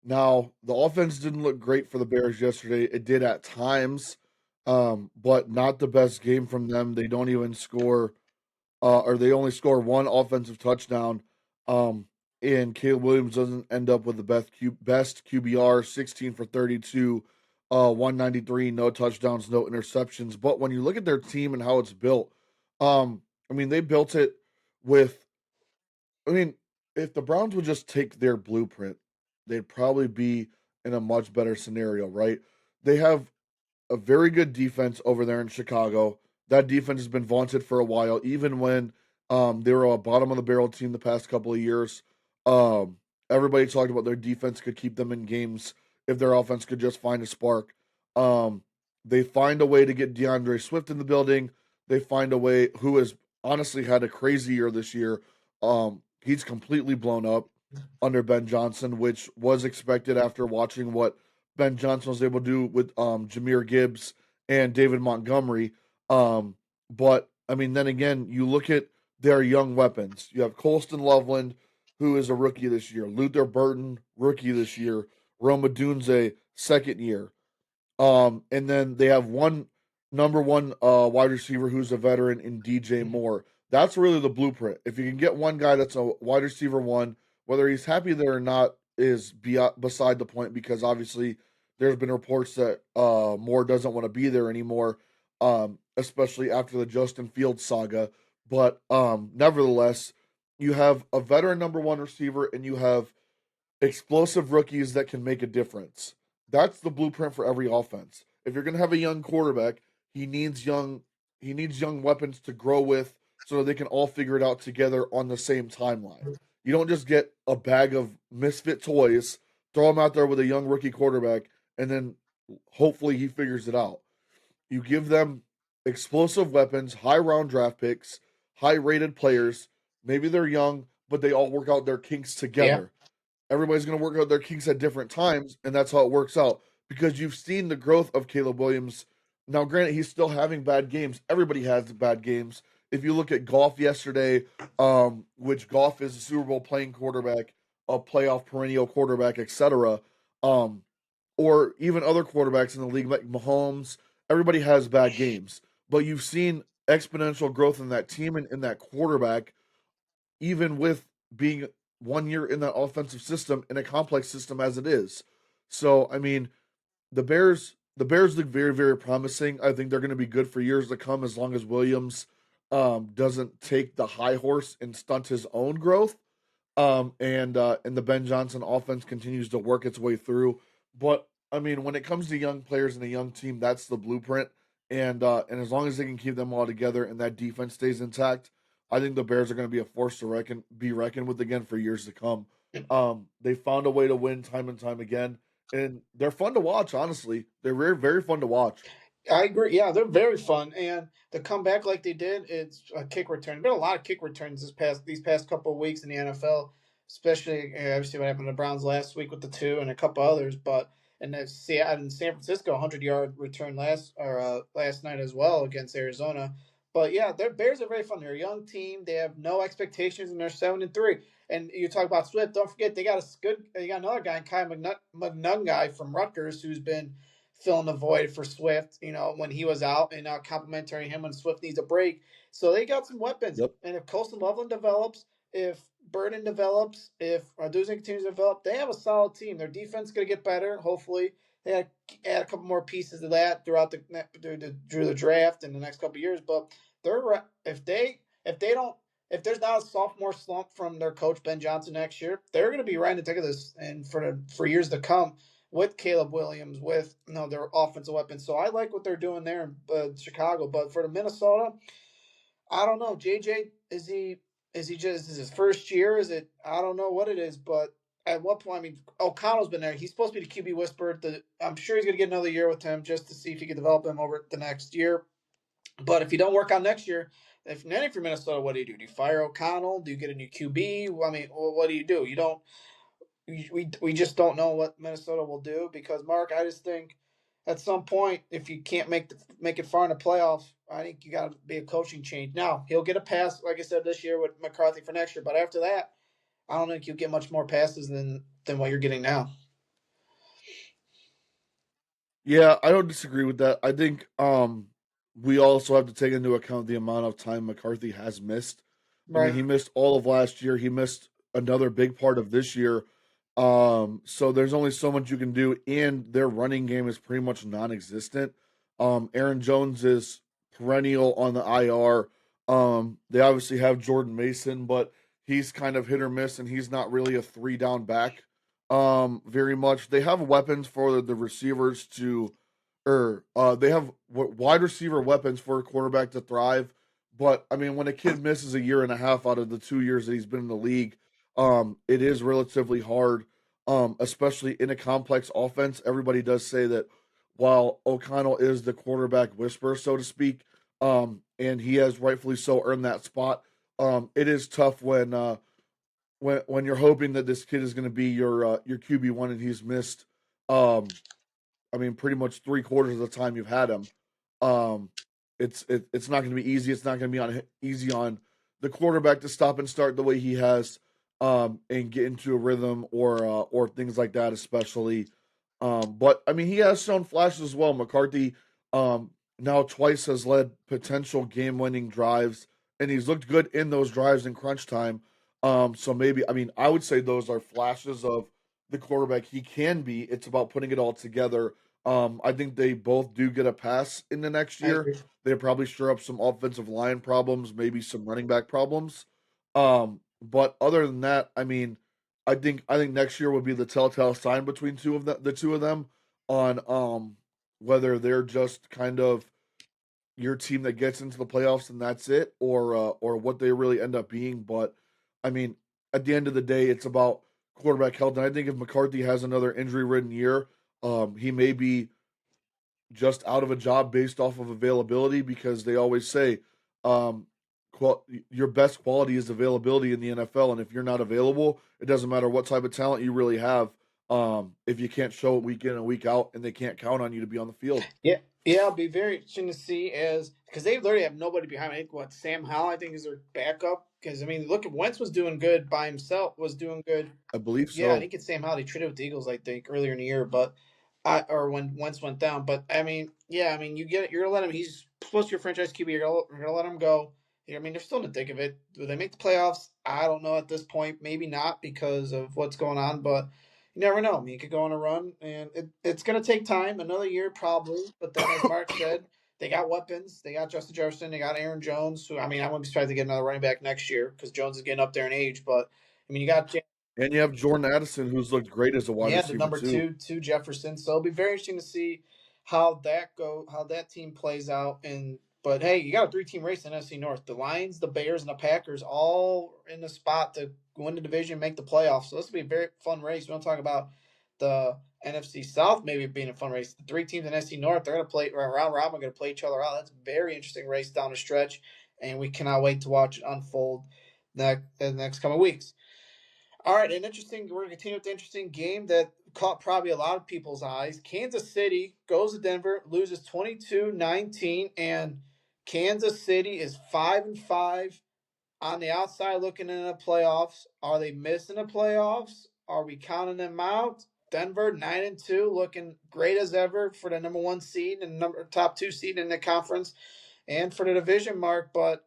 now the offense didn't look great for the Bears yesterday. It did at times, but not the best game from them. They don't even score, or they only score one offensive touchdown. Um, and Caleb Williams doesn't end up with the best QBR, 16 for 32, 193, no touchdowns, no interceptions. But when you look at their team and how it's built, I mean, they built it with, I mean, if the Browns would just take their blueprint, they'd probably be in a much better scenario, right? They have a very good defense over there in Chicago. That defense has been vaunted for a while, even when they were a bottom of the barrel team the past couple of years. Um, Everybody talked about their defense could keep them in games if their offense could just find a spark. Um, they find a way to get DeAndre Swift in the building. They find a way, who has honestly had a crazy year this year. He's completely blown up under Ben Johnson, which was expected after watching what Ben Johnson was able to do with Jahmyr Gibbs and David Montgomery. But I mean, then again, you look at their young weapons. You have Colston Loveland, who is a rookie this year. Luther Burton, rookie this year. Roma Dunze, second year. And then they have one number one wide receiver who's a veteran in DJ Moore. That's really the blueprint. If you can get one guy that's a wide receiver one, whether he's happy there or not is beside the point, because obviously there's been reports that Moore doesn't want to be there anymore, especially after the Justin Fields saga. But nevertheless, you have a veteran number one receiver and you have explosive rookies that can make a difference. That's the blueprint for every offense. If you're going to have a young quarterback, he needs young he needs young weapons to grow with so that they can all figure it out together on the same timeline. You don't just get a bag of misfit toys, throw them out there with a young rookie quarterback, and then hopefully he figures it out. You give them explosive weapons, high round draft picks, high rated players. Maybe they're young, but they all work out their kinks Yeah. together. Everybody's going to work out their kinks at different times, and that's how it works out. Because you've seen the growth of Caleb Williams. Now, granted, he's still having bad games. Everybody has bad games. If you look at Goff yesterday, which Goff is a Super Bowl playing quarterback, a playoff perennial quarterback, etc., um, or even other quarterbacks in the league like Mahomes, everybody has bad games. But you've seen exponential growth in that team and in that quarterback, even with being 1 year in that offensive system in a complex system as it is. So I mean, the Bears look very very promising. I think they're going to be good for years to come as long as Williams doesn't take the high horse and stunt his own growth. And the Ben Johnson offense continues to work its way through. But I mean, when it comes to young players and a young team, that's the blueprint. And as long as they can keep them all together and that defense stays intact, I think the Bears are going to be a force to be reckoned with again for years to come. They found a way to win time and time again, and they're fun to watch. Honestly, they're very very fun to watch. I agree. Yeah, they're very fun, and to come back like they did, it's a kick return. There's been a lot of kick returns these past couple of weeks in the NFL, especially obviously what happened to the Browns last week with the two and a couple others. But and then Seattle and San Francisco, 100-yard return last night as well against Arizona. But yeah, their Bears are very fun. They're a young team. They have no expectations, and they're 7-3. And you talk about Swift. Don't forget they got another guy, Kai McNunn guy from Rutgers, who's been filling the void for Swift, when he was out, and complimenting him when Swift needs a break. So they got some weapons. Yep. And if Colston Loveland develops, if Burden develops, if Arduzzi continues to develop, they have a solid team. Their defense is going to get better, hopefully. They add a couple more pieces to that throughout through the draft in the next couple of years. But if there's not a sophomore slump from their coach Ben Johnson next year, they're going to be right in the thick of this and for years to come with Caleb Williams, with their offensive weapons. So I like what they're doing there in Chicago. But for the Minnesota, I don't know. JJ, is he just is his first year? Is it? I don't know what it is, but at what point? I mean, O'Connell's been there. He's supposed to be the QB whisperer. I'm sure he's going to get another year with him just to see if he can develop him over the next year. But if you don't work out next year, if you're Minnesota, what do you do? Do you fire O'Connell? Do you get a new QB? I mean, what do you do? You don't we just don't know what Minnesota will do because Mark, I just think at some point if you can't make it far in the playoffs, I think you got to be a coaching change. Now he'll get a pass, like I said this year with McCarthy for next year, but after that, I don't think you'll get much more passes than what you're getting now. Yeah, I don't disagree with that. I think we also have to take into account the amount of time McCarthy has missed. I mean, Right. he missed all of last year. He missed another big part of this year. So there's only so much you can do, and their running game is pretty much non-existent. Aaron Jones is perennial on the IR. They obviously have Jordan Mason, but he's kind of hit or miss, and he's not really a three down back. Very much. They have weapons for the receivers to, or they have wide receiver weapons for a quarterback to thrive. But I mean, when a kid misses a year and a half out of the 2 years that he's been in the league, it is relatively hard, especially in a complex offense. Everybody does say that while O'Connell is the quarterback whisperer, so to speak, and he has rightfully so earned that spot, it is tough when you're hoping that this kid is going to be your QB1 and he's missed um, I mean, pretty much 3 quarters of the time you've had him. Um, it's not going to be easy. It's not going to be easy on the quarterback to stop and start the way he has, and get into a rhythm or things like that, especially. But I mean, he has shown flashes as well. McCarthy, now twice has led potential game-winning drives, and he's looked good in those drives in crunch time. So maybe, I mean, I would say those are flashes of the quarterback he can be. It's about putting it all together. I think they both do get a pass in the next I year. agree. They probably stir up some offensive line problems, maybe some running back problems. But other than that, I mean, I think next year would be the telltale sign between the two of them on whether they're just kind of your team that gets into the playoffs and that's it, or what they really end up being. But I mean, at the end of the day, it's about quarterback health. And I think if McCarthy has another injury-ridden year, he may be just out of a job based off of availability because they always say um, your best quality is availability in the NFL, and if you're not available, it doesn't matter what type of talent you really have. If you can't show it week in and week out, and they can't count on you to be on the field. Yeah, yeah, it'll be very interesting to see as because they literally have nobody behind. I think what Sam Howell I think is their backup. Because I mean, look at Wentz was doing good by himself. Was doing good. I believe Yeah, I so. think it's Sam Howell. He traded with the Eagles, I think, earlier in the year, but or when Wentz went down. But I mean, yeah, I mean, you get it. You're gonna let him. He's supposed to be your franchise QB. You're gonna let him go. I mean, they're still in the thick of it. Do they make the playoffs? I don't know at this point. Maybe not because of what's going on, but you never know. I mean, he could go on a run, and it's going to take time, another year probably. But then, as Mark said, they got weapons. They got Justin Jefferson. They got Aaron Jones. Who I mean, I wouldn't be surprised to get another running back next year because Jones is getting up there in age. But I mean, you got And you have Jordan Addison, who's looked great as a wide yeah, the receiver number too. two Jefferson. So it'll be very interesting to see how that team plays out. And but hey, you got a 3 team race in NFC North. The Lions, the Bears, and the Packers all in the spot to win the division, make the playoffs. So this will be a very fun race. We don't talk about the NFC South maybe being a fun race. The 3 teams in NFC North, they're gonna play round robin, gonna play each other out. That's a very interesting race down the stretch, and we cannot wait to watch it unfold the next coming weeks. All right, an interesting. We're going to continue with the interesting game that caught probably a lot of people's eyes. Kansas City goes to Denver, loses 22-19, and Kansas City is 5-5 on the outside looking in the playoffs. Are they missing the playoffs? Are we counting them out? Denver 9-2, looking great as ever for the number 1 seed and number top 2 seed in the conference and for the division mark, but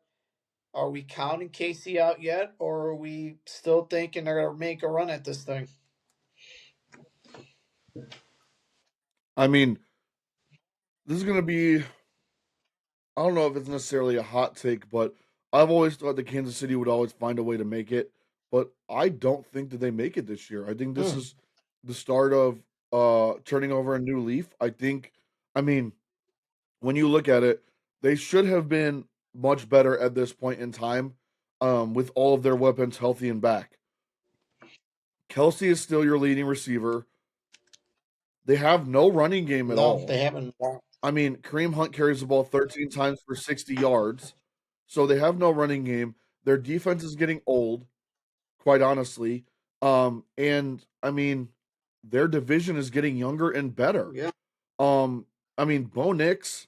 are we counting KC out yet, or are we still thinking they're going to make a run at this thing? I mean, this is going to be, I don't know if it's necessarily a hot take, but I've always thought that Kansas City would always find a way to make it. But I don't think that they make it this year. I think this Hmm. is the start of turning over a new leaf. I mean, when you look at it, they should have been much better at this point in time, with all of their weapons healthy and back. Kelsey is still your leading receiver. They have no running game at No, all. they haven't. I mean, Kareem Hunt carries the ball 13 times for 60 yards. So they have no running game. Their defense is getting old, quite honestly. And I mean, their division is getting younger and better. Yeah, Um, I mean, Bo Nix,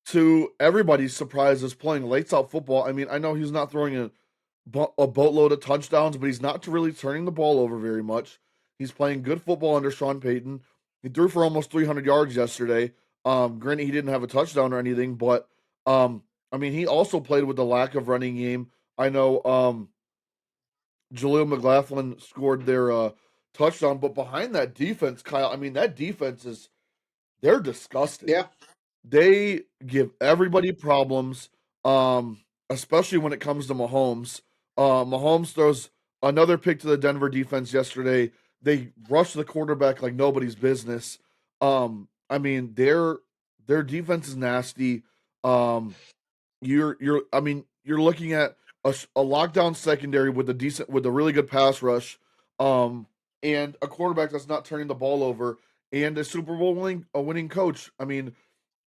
to everybody's surprise, is playing lights out football. I mean, I know he's not throwing a boatload of touchdowns, but he's not really turning the ball over very much. He's playing good football under Sean Payton. He threw for almost 300 yards yesterday. Granted, he didn't have a touchdown or anything, but I mean, he also played with the lack of running game. I know Jaleel McLaughlin scored their touchdown. But behind that defense, Kyle, I mean, that defense is they're disgusting. Yeah. They give everybody problems, especially when it comes to Mahomes. Mahomes throws another pick to the Denver defense yesterday. They rush the quarterback like nobody's business. I mean, their defense is nasty. Um, I mean, you're looking at a lockdown secondary with a really good pass rush, um, and a quarterback that's not turning the ball over, and a Super Bowl winning coach. I mean,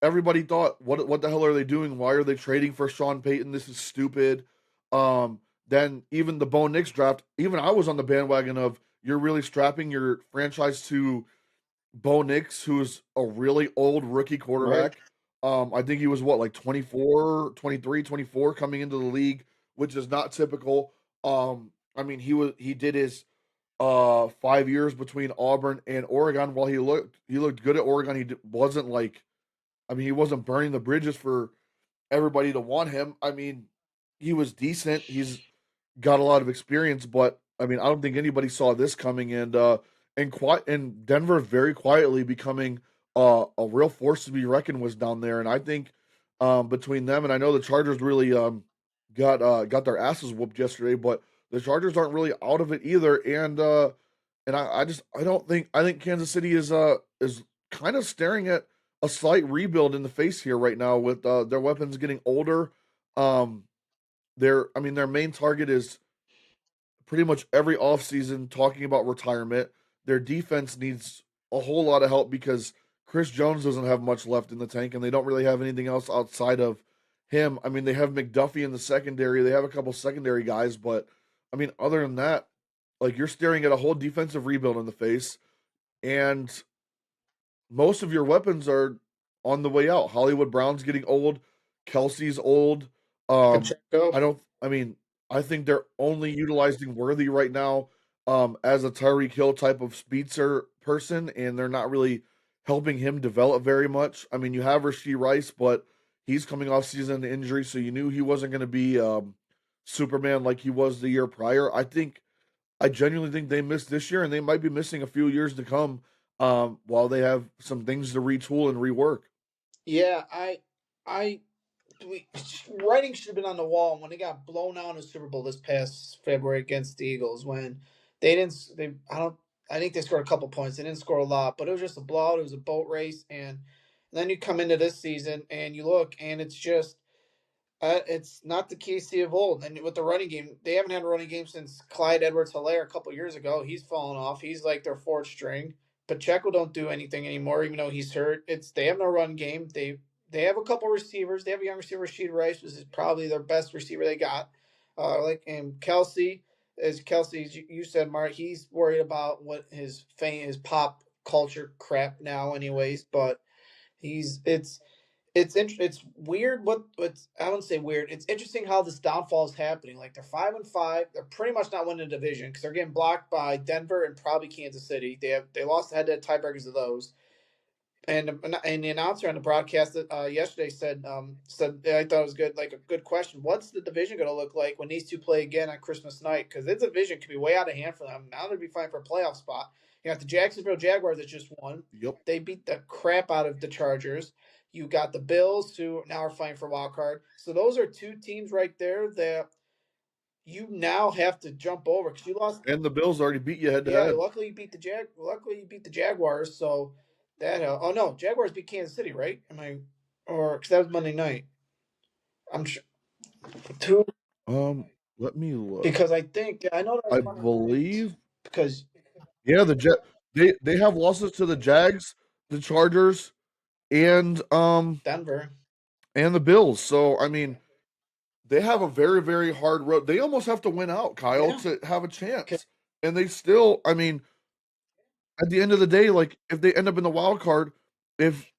everybody thought, what the hell are they doing? Why are they trading for Sean Payton? This is stupid. Then even the Bo Nix draft, even I was on the bandwagon of you're really strapping your franchise to Bo Nix, who's a really old rookie Right. quarterback. I think he was what, like 24, 23, 24 coming into the league, which is not typical. I mean, he did his 5 years between Auburn and Oregon. While he looked good at Oregon, wasn't like, I mean, he wasn't burning the bridges for everybody to want him. I mean, he was decent. He's got a lot of experience, but I mean, I don't think anybody saw this coming. And Denver very quietly becoming a real force to be reckoned with down there. And I think between them and I know the Chargers really got their asses whooped yesterday, but the Chargers aren't really out of it either. I think Kansas City is kind of staring at a slight rebuild in the face here right now with their weapons getting older. Um, their main target is pretty much every offseason talking about retirement. Their defense needs a whole lot of help because Chris Jones doesn't have much left in the tank, and they don't really have anything else outside of him. I mean, they have McDuffie in the secondary. They have a couple secondary guys, but I mean, other than that, like you're staring at a whole defensive rebuild in the face, and most of your weapons are on the way out. Hollywood Brown's getting old. Kelsey's old. Pacheco. I don't. I mean, I think they're only utilizing Worthy right now as a Tyreek Hill type of speedster person, and they're not really helping him develop very much. I mean, you have Rasheed Rice, but he's coming off season injury, so you knew he wasn't going to be Superman like he was the year prior. I genuinely think they missed this year, and they might be missing a few years to come while they have some things to retool and rework. Yeah, I, we, writing should have been on the wall when they got blown out in the Super Bowl this past February against the Eagles. When they didn't, they I don't, I think they scored a couple points. They didn't score a lot, but it was just a blowout. It was a boat race, and then you come into this season and you look, and it's not the KC of old. And with the running game, they haven't had a running game since Clyde Edwards-Helaire a couple years ago. He's fallen off. He's like their fourth string. Pacheco don't do anything anymore, even though he's hurt. They have no run game. They have a couple receivers. They have a young receiver, Rasheed Rice, which is probably their best receiver they got. And Kelsey, as you said, Mark, he's worried about what his fame, his pop culture crap now, anyways. But he's it's weird what's I wouldn't say weird. It's interesting how this downfall is happening. Like they're 5-5. They're pretty much not winning the division because they're getting blocked by Denver and probably Kansas City. They lost the head-to-head tiebreakers of those. And the announcer on the broadcast yesterday said I thought it was good, like a good question. What's the division going to look like when these two play again on Christmas night? Because this division could be way out of hand for them. Now they'd be fighting for a playoff spot. You got the Jacksonville Jaguars that just won. Yep. They beat the crap out of the Chargers. You got the Bills who now are fighting for a wild card. So those are two teams right there that you now have to jump over because you lost. And the Bills already beat you head to Yeah, head. Luckily, you beat the Jaguars. So that oh no, Jaguars beat Kansas City, right? Am I or because that was Monday night? I'm sure two Let me look. because I think I know that I was Monday night believe, because yeah, they have losses to the Jags, the Chargers, and Denver. and the Bills. So I mean, they have a very very hard road. They almost have to win out, Kyle, Yeah, to have a 'cause- chance. And they still, I mean, at the end of the day, like if they end up in the wild card, if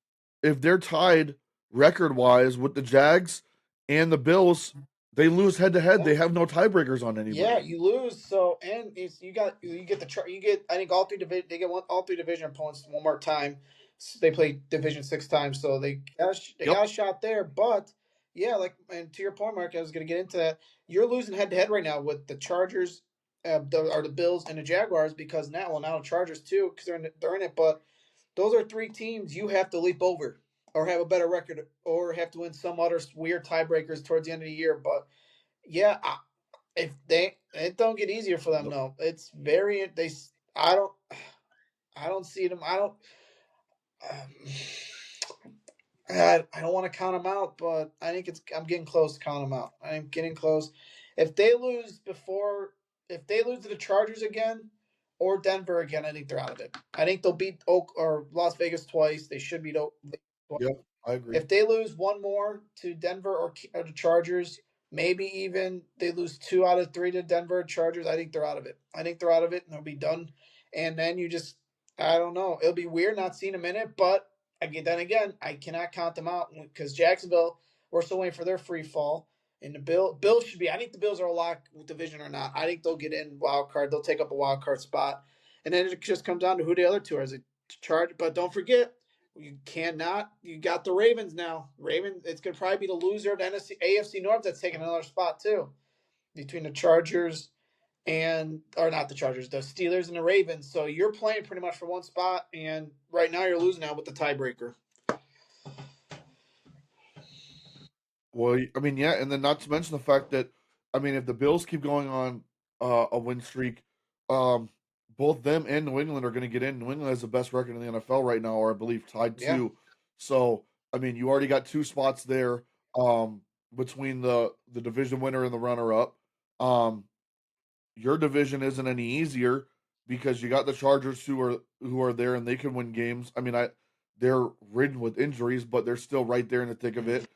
if they're tied record wise with the Jags and the Bills, they lose head to head. yeah. They have no tiebreakers on Yeah, anybody. you lose. So and it's you get you get I think all three division they get all three division opponents one more time. They play division six times, so they Yep. got a shot there. But yeah, like and to your point, Mark, I was going to get into that. You're losing head to head right now with the Chargers are the Bills and the Jaguars because now the Chargers too because they're in it. But those are three teams you have to leap over or have a better record or have to win some other weird tiebreakers towards the end of the year. But yeah, if they it don't get easier for them Yep. though. It's very they. I don't see them. I don't. Um, I don't want to count them out, but I think I'm getting close to counting them out. I'm getting close. If they lose before, if they lose to the Chargers again or Denver again, I think they're out of it. I think they'll beat Oak or Las Vegas twice. They should beat Oak. Yep. I agree. If they lose one more to Denver or the Chargers, maybe even they lose 2 out of 3 to Denver Chargers, I think they're out of it. I think they're out of it and they'll be done. And then I don't know. It'll be weird not seeing them in it, but then again, I cannot count them out because Jacksonville, we're still waiting for their free fall. And the Bills should be. I think the Bills are a lock division or not. I think they'll get in wild card. They'll take up a wild card spot, and then it just comes down to who the other two are. Is it Charge? But don't forget, you cannot. You got the Ravens now. Ravens. It's gonna probably be the loser of the AFC North that's taking another spot too, between the Chargers and or not the Chargers, the Steelers and the Ravens. So you're playing pretty much for one spot, and right now you're losing out with the tiebreaker. Well, I mean, yeah, and then not to mention the fact that, I mean, if the Bills keep going on a win streak, um, both them and New England are going to get in. New England has the best record in the NFL right now, or I believe tied Yeah, two. So, I mean, you already got two spots there um, between the division winner and the runner up. Um, your division isn't any easier because you got the Chargers who are there and they can win games. I mean, they're ridden with injuries, but they're still right there in the thick of it.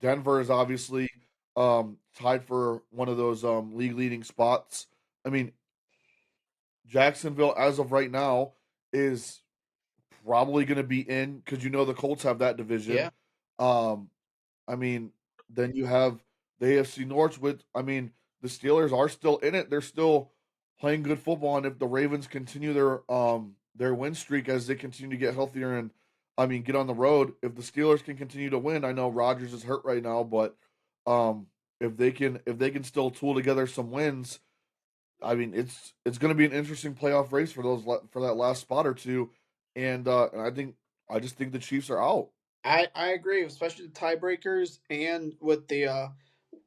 Denver is obviously tied for one of those league leading spots. I mean, Jacksonville, as of right now, is probably going to be in because the Colts have that division. yeah. Um, I mean, then you have the AFC North with, I mean, the Steelers are still in it. They're still playing good football, and if the Ravens continue their win streak as they continue to get healthier and I mean get on the road, if the Steelers can continue to win, I know Rodgers is hurt right now, but um, if they can still tool together some wins, I mean it's going to be an interesting playoff race for for that last spot or two, and I just think the Chiefs are out. I agree, especially the tiebreakers and with the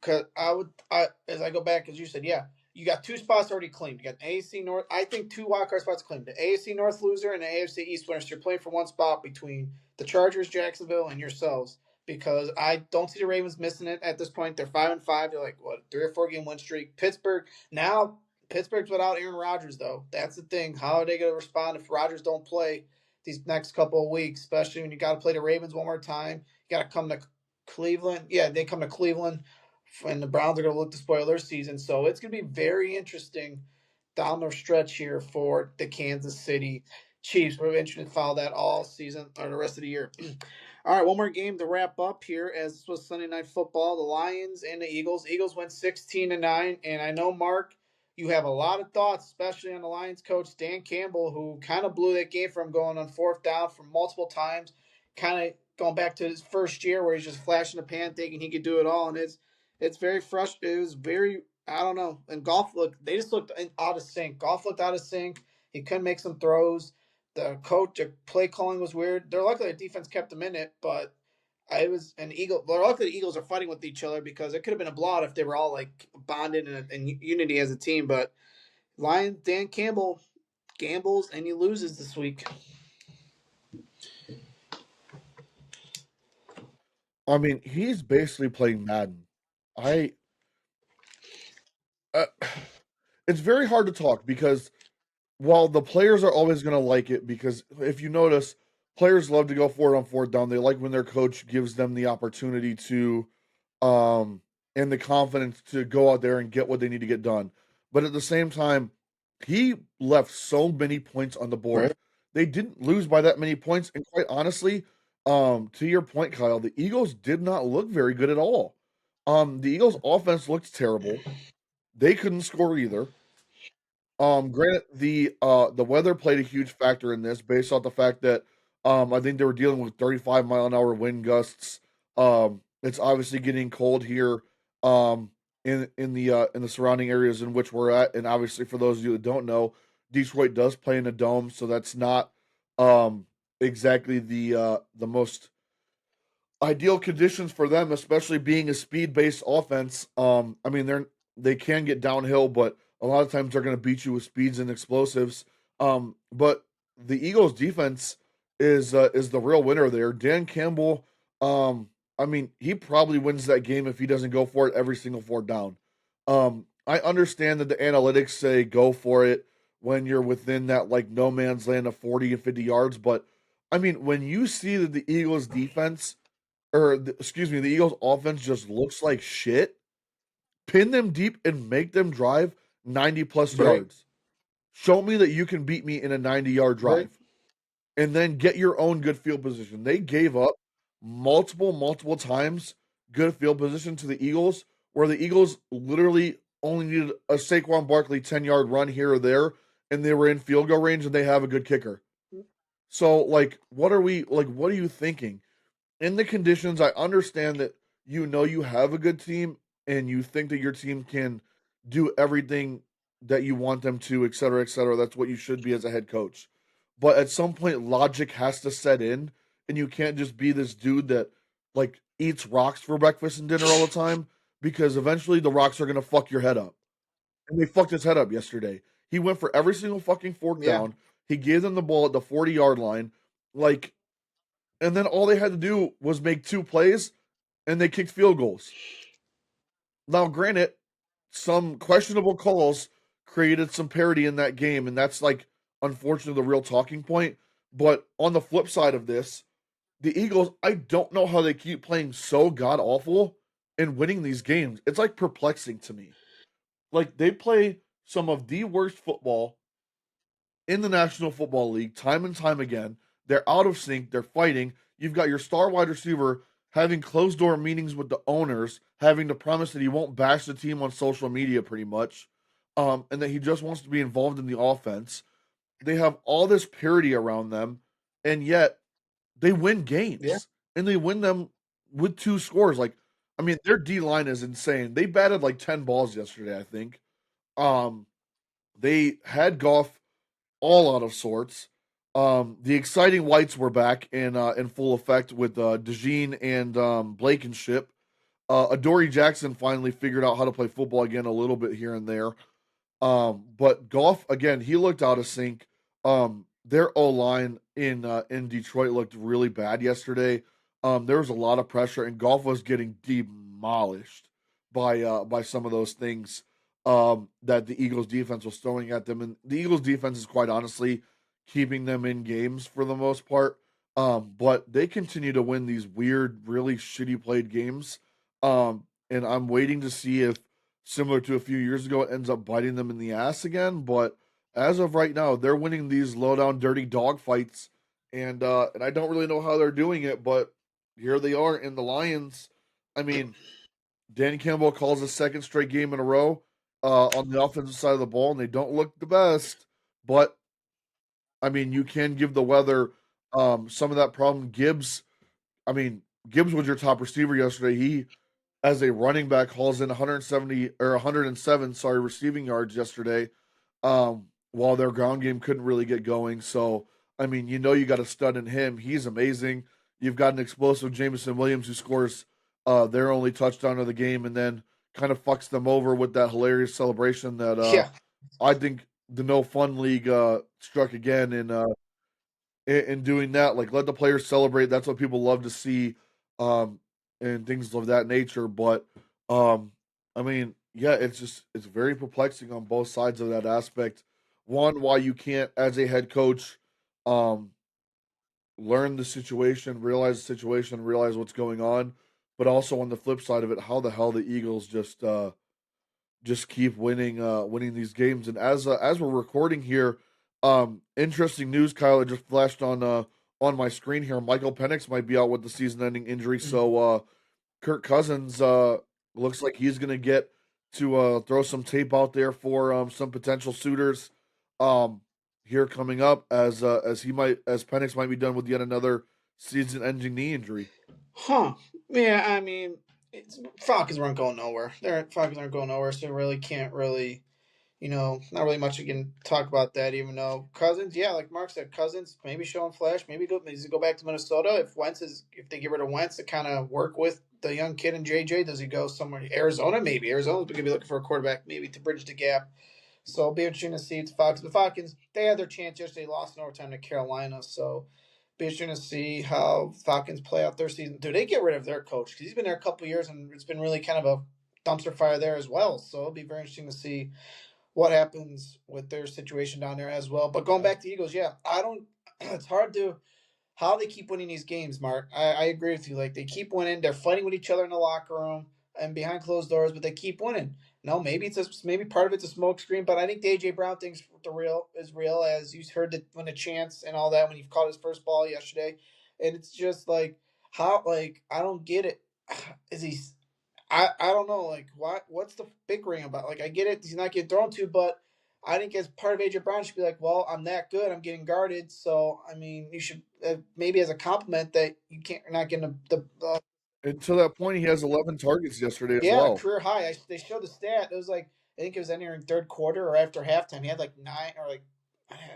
cause I as I go back as you said, yeah, you got two spots already claimed. You got AFC North. I think two wildcard spots claimed. The AFC North loser and the AFC East winner. So you're playing for one spot between the Chargers, Jacksonville, and yourselves. Because I don't see the Ravens missing it at this point. They're 5-5. They're like what 3 or 4 game win streak. Pittsburgh's without Aaron Rodgers though. That's the thing. How are they going to respond if Rodgers don't play these next couple of weeks? Especially when you got to play the Ravens one more time. You got to come to Cleveland. Yeah, they come to Cleveland and the Browns are going to look to spoil their season. So it's going to be very interesting down the stretch here for the Kansas City Chiefs. We're interested to follow that all season or the rest of the year. All right, one more game to wrap up here. As this was Sunday Night Football, the Lions and the Eagles. Eagles went 16-9, and I know Mark, you have a lot of thoughts, especially on the Lions coach Dan Campbell, who kind of blew that game from going on fourth down from multiple times, kind of going back to his first year where he's just flashing the pan, thinking he could do it all, and it's very frustrating. It was very, I don't know. And they just looked out of sync. Golf looked out of sync. He couldn't make some throws. The play calling was weird. They're lucky the defense kept them in it, but I was an Eagle. They're lucky the Eagles are fighting with each other because it could have been a blowout if they were all like bonded and unity as a team. But Lions, Dan Campbell gambles and he loses this week. I mean, he's basically playing Madden. I uh, it's very hard to talk because while the players are always going to like it because if you notice, players love to go for it on fourth down. They like when their coach gives them the opportunity to um and the confidence to go out there and get what they need to get done. But at the same time, he left so many points on the board. Right. They didn't lose by that many points, and quite honestly, to your point, Kyle, the Eagles did not look very good at all. The Eagles offense looked terrible. They couldn't score either. Granted, the weather played a huge factor in this, based off the fact that I think they were dealing with 35-mile-an-hour wind gusts. It's obviously getting cold here. Um, in the surrounding areas in which we're at. And obviously, for those of you that don't know, Detroit does play in a dome, so that's not um, exactly the most ideal conditions for them, especially being a speed based offense. I mean, they can get downhill, but a lot of times they're going to beat you with speeds and explosives. But the Eagles' defense is the real winner there. Dan Campbell. I mean, he probably wins that game if he doesn't go for it every single fourth down. I understand that the analytics say go for it when you're within that like no man's land of 40 and 50 yards, but I mean, when you see that the Eagles defense excuse me, the Eagles offense just looks like shit, pin them deep and make them drive 90 plus Right. yards. Show me that you can beat me in a 90-yard Right. drive and then get your own good field position. They gave up multiple times good field position to the Eagles, where the Eagles literally only needed a Saquon Barkley 10-yard run here or there, and they were in field goal range and they have a good kicker. So, like, what are you thinking? In the conditions, I understand that you have a good team and you think that your team can do everything that you want them to, et cetera, et cetera. That's what you should be as a head coach. But at some point, logic has to set in, and you can't just be this dude that like eats rocks for breakfast and dinner all the time because eventually the rocks are gonna fuck your head up. And they fucked his head up yesterday. He went for every single fucking fourth Yeah. down. He gave them the ball at the 40-yard line. Like, and then all they had to do was make two plays and they kicked field goals. Now, granted, some questionable calls created some parity in that game, and that's like unfortunately the real talking point. But on the flip side of this, the Eagles, I don't know how they keep playing so god awful and winning these games. It's like perplexing to me. Like they play some of the worst football in the National Football League time and time again. They're out of sync. They're fighting. You've got your star wide receiver having closed door meetings with the owners, having to promise that he won't bash the team on social media pretty much, and that he just wants to be involved in the offense. They have all this parity around them, and yet they win Yeah. games and they win them with two scores. Like, I mean, their D line is insane. They batted like 10 balls yesterday, I think. Um, they had Goff all out of sorts. The exciting whites were back in full effect with DeJean and Blankenship. Adoree Jackson finally figured out how to play football again a little bit here and there. But Goff again, he looked out of sync. Their O line in Detroit looked really bad yesterday. There was a lot of pressure, and Goff was getting demolished by some of those things that the Eagles defense was throwing at them. And the Eagles defense is quite honestly keeping them in games for the most part. But they continue to win these weird, really shitty played games. And I'm waiting to see if similar to a few years ago, it ends up biting them in the ass again. But as of right now, they're winning these low down, dirty dog fights, and I don't really know how they're doing it, but here they are in the Lions. I mean, Danny Campbell calls a second straight game in a row on the offensive side of the ball, and they don't look the best. But I mean, you can give the weather some of that problem. I mean, Gibbs was your top receiver yesterday. He as a running back hauls in 170 or 107 sorry receiving yards yesterday while their ground game couldn't really get going. So I mean, you got a stud in him. He's amazing. You've got an explosive Jameson Williams who scores their only touchdown of the game and then kind of fucks them over with that hilarious celebration that Yeah. I think the No Fun League struck again in doing that. Like, let the players celebrate. That's what people love to see, um, and things of that nature. But, I mean, yeah, it's very perplexing on both sides of that aspect. One, why you can't, as a head coach, um, learn the situation, realize the situation, realize what's going on. But also on the flip side of it, how the hell the Eagles just keep winning these games. And as we're recording here, interesting news, Kyle. It just flashed on my screen here. Michael Penix might be out with the season-ending injury. So Kirk Cousins looks like he's gonna get to throw some tape out there for some potential suitors here coming up as Penix might be done with yet another season-ending knee injury. Huh. Yeah, I mean, Falcons weren't going nowhere. Their Falcons aren't going nowhere, so really can't really, not really much you can talk about that. Even though Cousins, yeah, like Mark said, Cousins maybe showing flash, maybe needs to go back to Minnesota. If they get rid of Wentz to kind of work with the young kid and JJ, does he go somewhere? Arizona, maybe. Arizona's going to be looking for a quarterback, maybe to bridge the gap. So it'll be interesting to see the Falcons. The Falcons, they had their chance yesterday, lost in overtime to Carolina. So be interesting to see how Falcons play out their season. Do they get rid of their coach? Because he's been there a couple of years and it's been really kind of a dumpster fire there as well. So it'll be very interesting to see what happens with their situation down there as well. But going back to Eagles, yeah, I don't. It's hard to how they keep winning these games, Mark. I agree with you. Like they keep winning. They're fighting with each other in the locker room and behind closed doors, but they keep winning. No, maybe part of it's a smoke screen, but I think the AJ Brown thing's the real is real as you heard that when a chance and all that when he caught his first ball yesterday, and it's just like how like I don't get it. Is he I don't know, like what's the bickering about? Like I get it, he's not getting thrown to, but I think as part of AJ Brown should be like, well, I'm that good, I'm getting guarded, so I mean, you should maybe as a compliment that you can't you're not getting the And to that point, he has 11 targets yesterday as yeah well. career high. They showed the stat. It was like I think it was entering third quarter or after halftime. He had like nine or like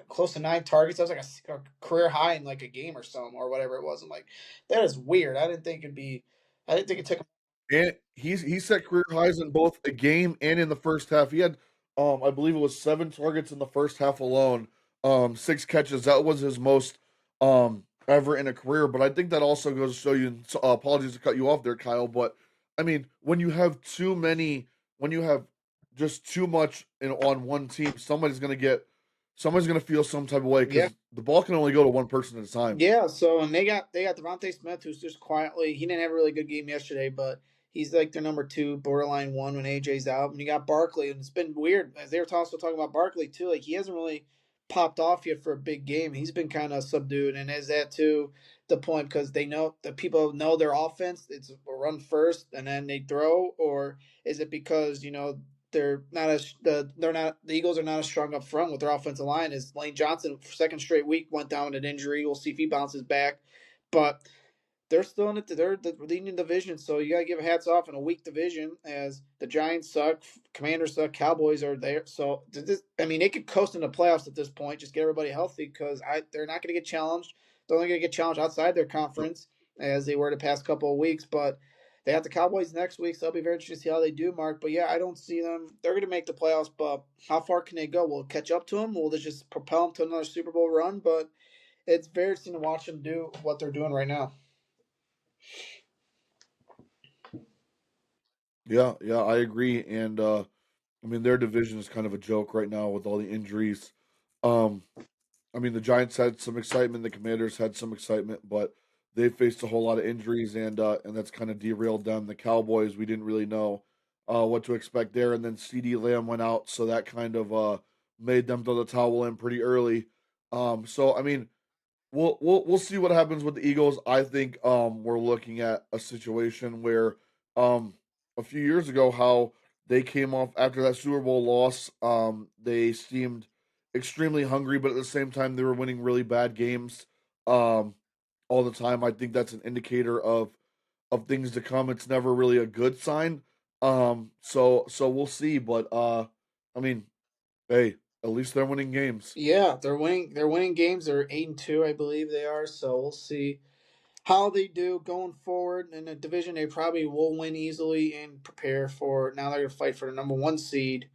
close to nine targets. That was like a career high in like a game or something or whatever it was. I'm like, that is weird. I didn't think it'd be. I didn't think it took. And he set career highs in both a game and in the first half. He had I believe it was 7 targets in the first half alone, 6 catches. That was his most ever in a career. But I think that also goes to show you. And so, apologies to cut you off there, Kyle. But I mean, when you have just too much on one team, somebody's gonna feel some type of way Yeah. because the ball can only go to one person at a time. Yeah, so and they got Devontae Smith, who's just quietly he didn't have a really good game yesterday, but he's like their number two, borderline one when AJ's out. And you got Barkley, and it's been weird as they were also talking about Barkley too. Like he hasn't really popped off yet for a big game. He's been kind of subdued, and is that to the point because they know the people know their offense. It's a run first and then they throw, or is it because they're not the Eagles are not as strong up front with their offensive line as Lane Johnson second straight week went down with an injury. We'll see if he bounces back, but they're still in it. They're the leading division, so you gotta give hats off in a weak division as the Giants suck, Commanders suck, Cowboys are there. So I mean, they could coast in the playoffs at this point. Just get everybody healthy because they're not going to get challenged. They're only going to get challenged outside their conference as they were the past couple of weeks, but. They have the Cowboys next week, so it'll be very interesting to see how they do, Mark. But yeah, I don't see them. They're going to make the playoffs, but how far can they go? Will it catch up to them? Will they just propel them to another Super Bowl run? But it's very interesting to watch them do what they're doing right now. Yeah, yeah, I agree. And I mean, their division is kind of a joke right now with all the injuries. Um, I mean, the Giants had some excitement, the Commanders had some excitement, but they faced a whole lot of injuries, and that's kind of derailed them. The Cowboys, we didn't really know what to expect there, and then CD Lamb went out, so that kind of made them throw the towel in pretty early. So I mean, we'll see what happens with the Eagles. I think we're looking at a situation where a few years ago how they came off after that Super Bowl loss. They seemed extremely hungry, but at the same time they were winning really bad games um, all the time. I think that's an indicator of things to come. It's never really a good sign. So we'll see. But I mean, hey, at least they're winning games. Yeah, they're winning. They're winning games. They're 8-2, I believe they are. So we'll see how they do going forward in the division. They probably will win easily and prepare for. Now they're going to fight for the number one seed.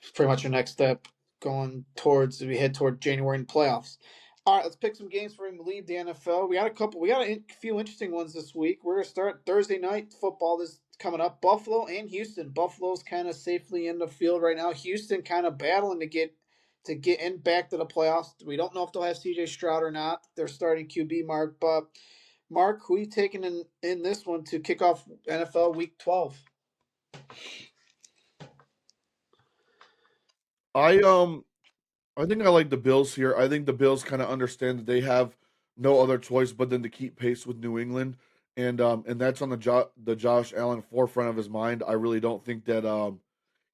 It's pretty much your next step going towards as we head toward January and playoffs. All right, let's pick some games for him to leave the NFL. We got a couple. We got a few interesting ones this week. We're gonna start Thursday night football. This coming up. Buffalo and Houston. Buffalo's kind of safely in the field right now. Houston kind of battling to get in back to the playoffs. We don't know if they'll have C.J. Stroud or not. They're starting QB Mark, but Mark, who are you taking in this one to kick off NFL Week 12? I um I think I like the Bills here. I think the Bills kind of understand that they have no other choice but then to keep pace with New England, and that's on the Josh Allen forefront of his mind. I really don't think that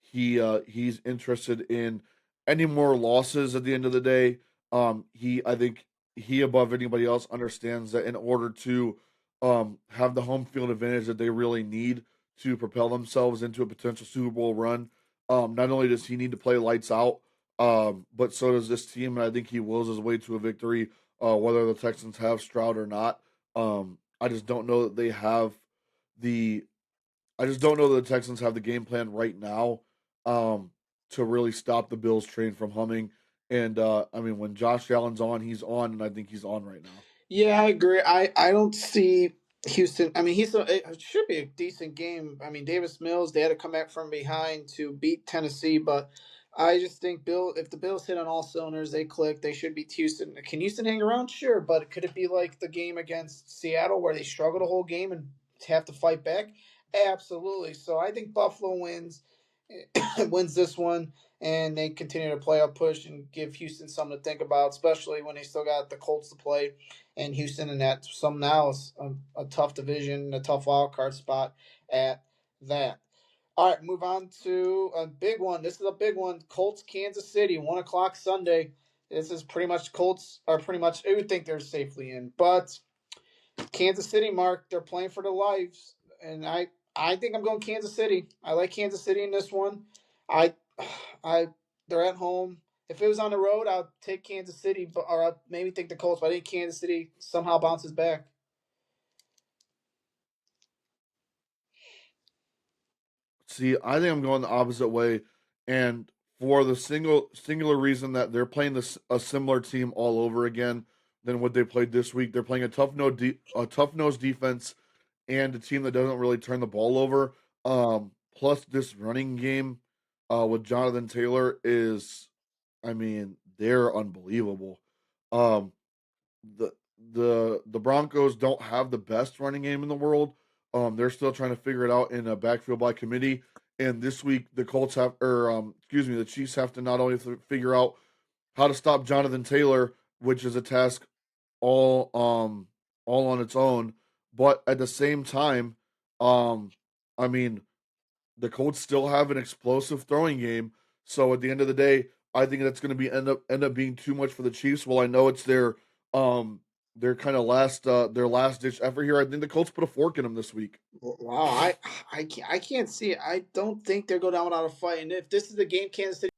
he's interested in any more losses at the end of the day. I think he above anybody else understands that in order to have the home field advantage that they really need to propel themselves into a potential Super Bowl run. Not only does he need to play lights out, but so does this team, and I think he wills his way to a victory, whether the Texans have Stroud or not. I just don't know that they have the. I just don't know that the Texans have the game plan right now, um, to really stop the Bills train from humming. And I mean, when Josh Allen's on, he's on, and I think he's on right now. Yeah, I agree. I don't see Houston. I mean, it should be a decent game. I mean, Davis Mills, they had to come back from behind to beat Tennessee, but I just think if the Bills hit on all cylinders, they click, they should beat Houston. Can Houston hang around? Sure, but could it be like the game against Seattle where they struggle the whole game and have to fight back? Absolutely. So I think Buffalo wins wins this one, and they continue to play up push and give Houston something to think about, especially when they still got the Colts to play and Houston, and that some now is a tough division, a tough wild card spot at that. All right, move on to a big one. This is a big one. Colts, Kansas City, 1 o'clock Sunday. This is pretty much Colts are pretty much. I would think they're safely in, but Kansas City, Mark, they're playing for their lives, and I think I'm going Kansas City. I like Kansas City in this one. I I they're at home. If it was on the road, I'd take Kansas City, or I'd maybe take the Colts. But I think Kansas City somehow bounces back. See, I think I'm going the opposite way, and for the singular reason that they're playing a similar team all over again than what they played this week. They're playing a tough nosed defense and a team that doesn't really turn the ball over. Plus, this running game with Jonathan Taylor is, I mean, they're unbelievable. Um, the the Broncos don't have the best running game in the world. They're still trying to figure it out in a backfield by committee. And this week, the Colts have, or excuse me, the Chiefs have to not only figure out how to stop Jonathan Taylor, which is a task all all on its own, but at the same time, um, I mean, the Colts still have an explosive throwing game. So at the end of the day, I think that's going to be end up being too much for the Chiefs. Well, I know it's um their kind of their last ditch effort here. I think the Colts put a fork in them this week. Wow, I can't see it. I don't think they'll go down without a fight. And if this is the game Kansas City,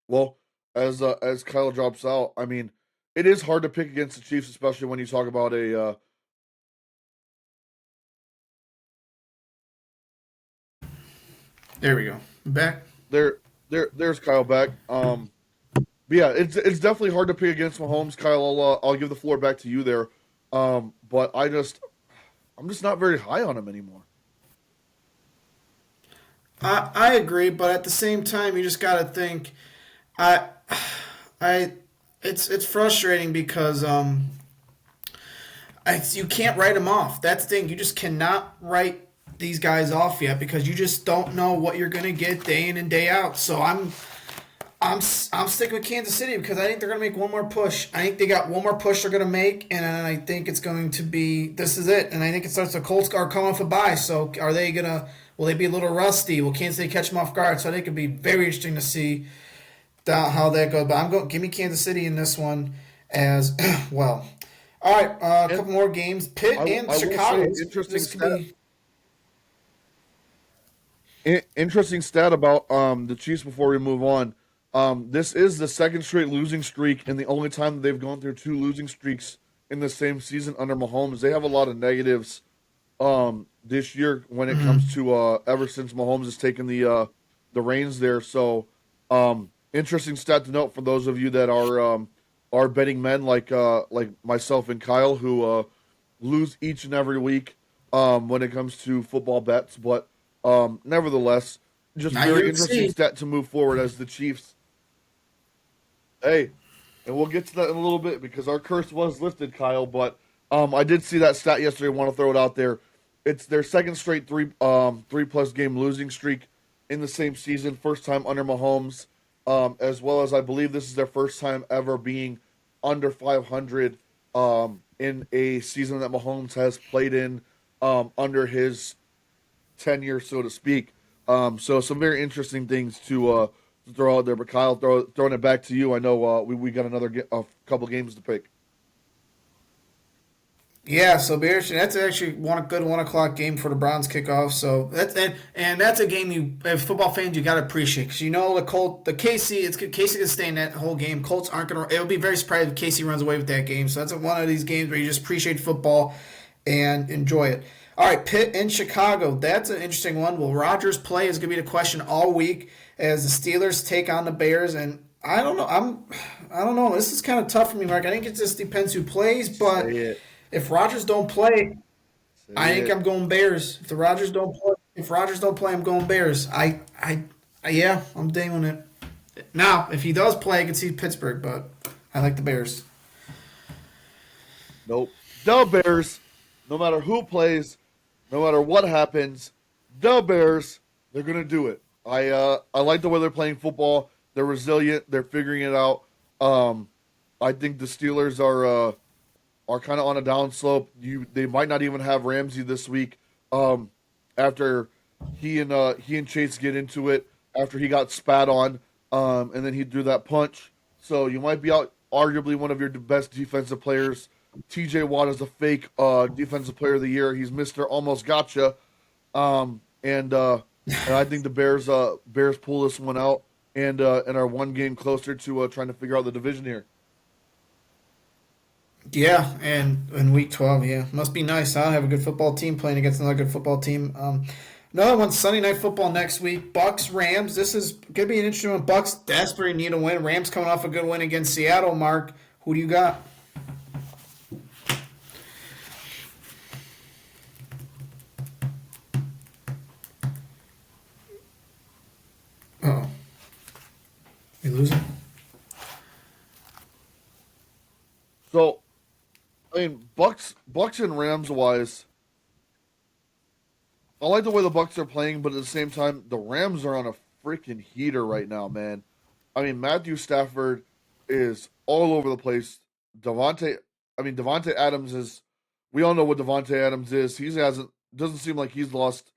Well, as Kyle drops out, I mean, it is hard to pick against the Chiefs, especially when you talk about a there we go. Back. there's Kyle back. But yeah, it's definitely hard to pick against Mahomes. Kyle, I'll give the floor back to you there. But I'm just not very high on him anymore. I agree, but at the same time, you just got to think. I I it's frustrating because you can't write them off. That's the thing. You just cannot write these guys off yet because you just don't know what you're gonna get day in and day out. So I'm sticking with Kansas City because I think they're gonna make one more push. I think they got one more push they're gonna make, and I think it's going to be this is it. And I think it starts. The Colts are coming off a bye, so are they gonna? Will they be a little rusty? Will Kansas City catch them off guard? So I think it'd be very interesting to see how that goes. But I'm going. Give me Kansas City in this one as well. All right, a And couple more games. Pitt and I will say, Chicago. This could be. interesting stat about the Chiefs before we move on. This is the second straight losing streak, and the only time that they've gone through two losing streaks in the same season under Mahomes. They have a lot of negatives this year when it comes to ever since Mahomes has taken the reins there. So interesting stat to note for those of you that are betting men like myself and Kyle who lose each and every week when it comes to football bets. But nevertheless, just Now you very would interesting see. stat to move forward as the Chiefs. Hey, and we'll get to that in a little bit because our curse was lifted, Kyle. But I did see that stat yesterday. Want to throw it out there. It's their second straight three plus game losing streak in the same season. First time under Mahomes, as well as I believe this is their first time ever being under 500 in a season that Mahomes has played in under his tenure, so to speak. So some very interesting things to throw out there. But Kyle, throwing it back to you. I know we got a couple games to pick. Yeah, so Bears. That's actually one good 1 o'clock game for the Browns kickoff. So and that's a game you, as football fans, you got to appreciate because you know the KC, it's Casey can stay in that whole game. Colts aren't gonna. It would be very surprised if Casey runs away with that game. So that's one of these games where you just appreciate football and enjoy it. All right, Pitt in Chicago. That's an interesting one. Will Rodgers play? Is going to be the question all week as the Steelers take on the Bears. And I don't know. I don't know. This is kind of tough for me, Mark. I think it just depends who plays, but Say it. if Rodgers don't play, I Say think it. I'm going Bears. If Rodgers don't play, I'm going Bears. Yeah, I'm doing it. Now, if he does play, I can see Pittsburgh, but I like the Bears. Nope. The Bears, no matter who plays, no matter what happens, the Bears, they're gonna do it. I like the way they're playing football. They're resilient. They're figuring it out. Um, I think the Steelers are kind of on a downslope. They might not even have Ramsey this week. Um, After he and Chase get into it after he got spat on, and then he threw that punch. So you might be out arguably one of your best defensive players. T.J. Watt is a fake defensive player of the year. He's Mister Almost Gotcha. And I think the Bears pull this one out and are one game closer to trying to figure out the division here. Yeah, and in week 12, yeah. Must be nice, huh? Have a good football team playing against another good football team. Another one, Sunday Night Football next week. Bucks, Rams. This is going to be an interesting one. Bucks desperately need a win. Rams coming off a good win against Seattle, Mark. Who do you got? Oh, we losing? So I mean, Bucks and Rams wise, I like the way the Bucks are playing, but at the same time, the Rams are on a freaking heater right now, man. I mean, Matthew Stafford is all over the place. Devontae, Devontae Adams is. We all know what Devontae Adams is. He hasn't. Doesn't seem like he's lost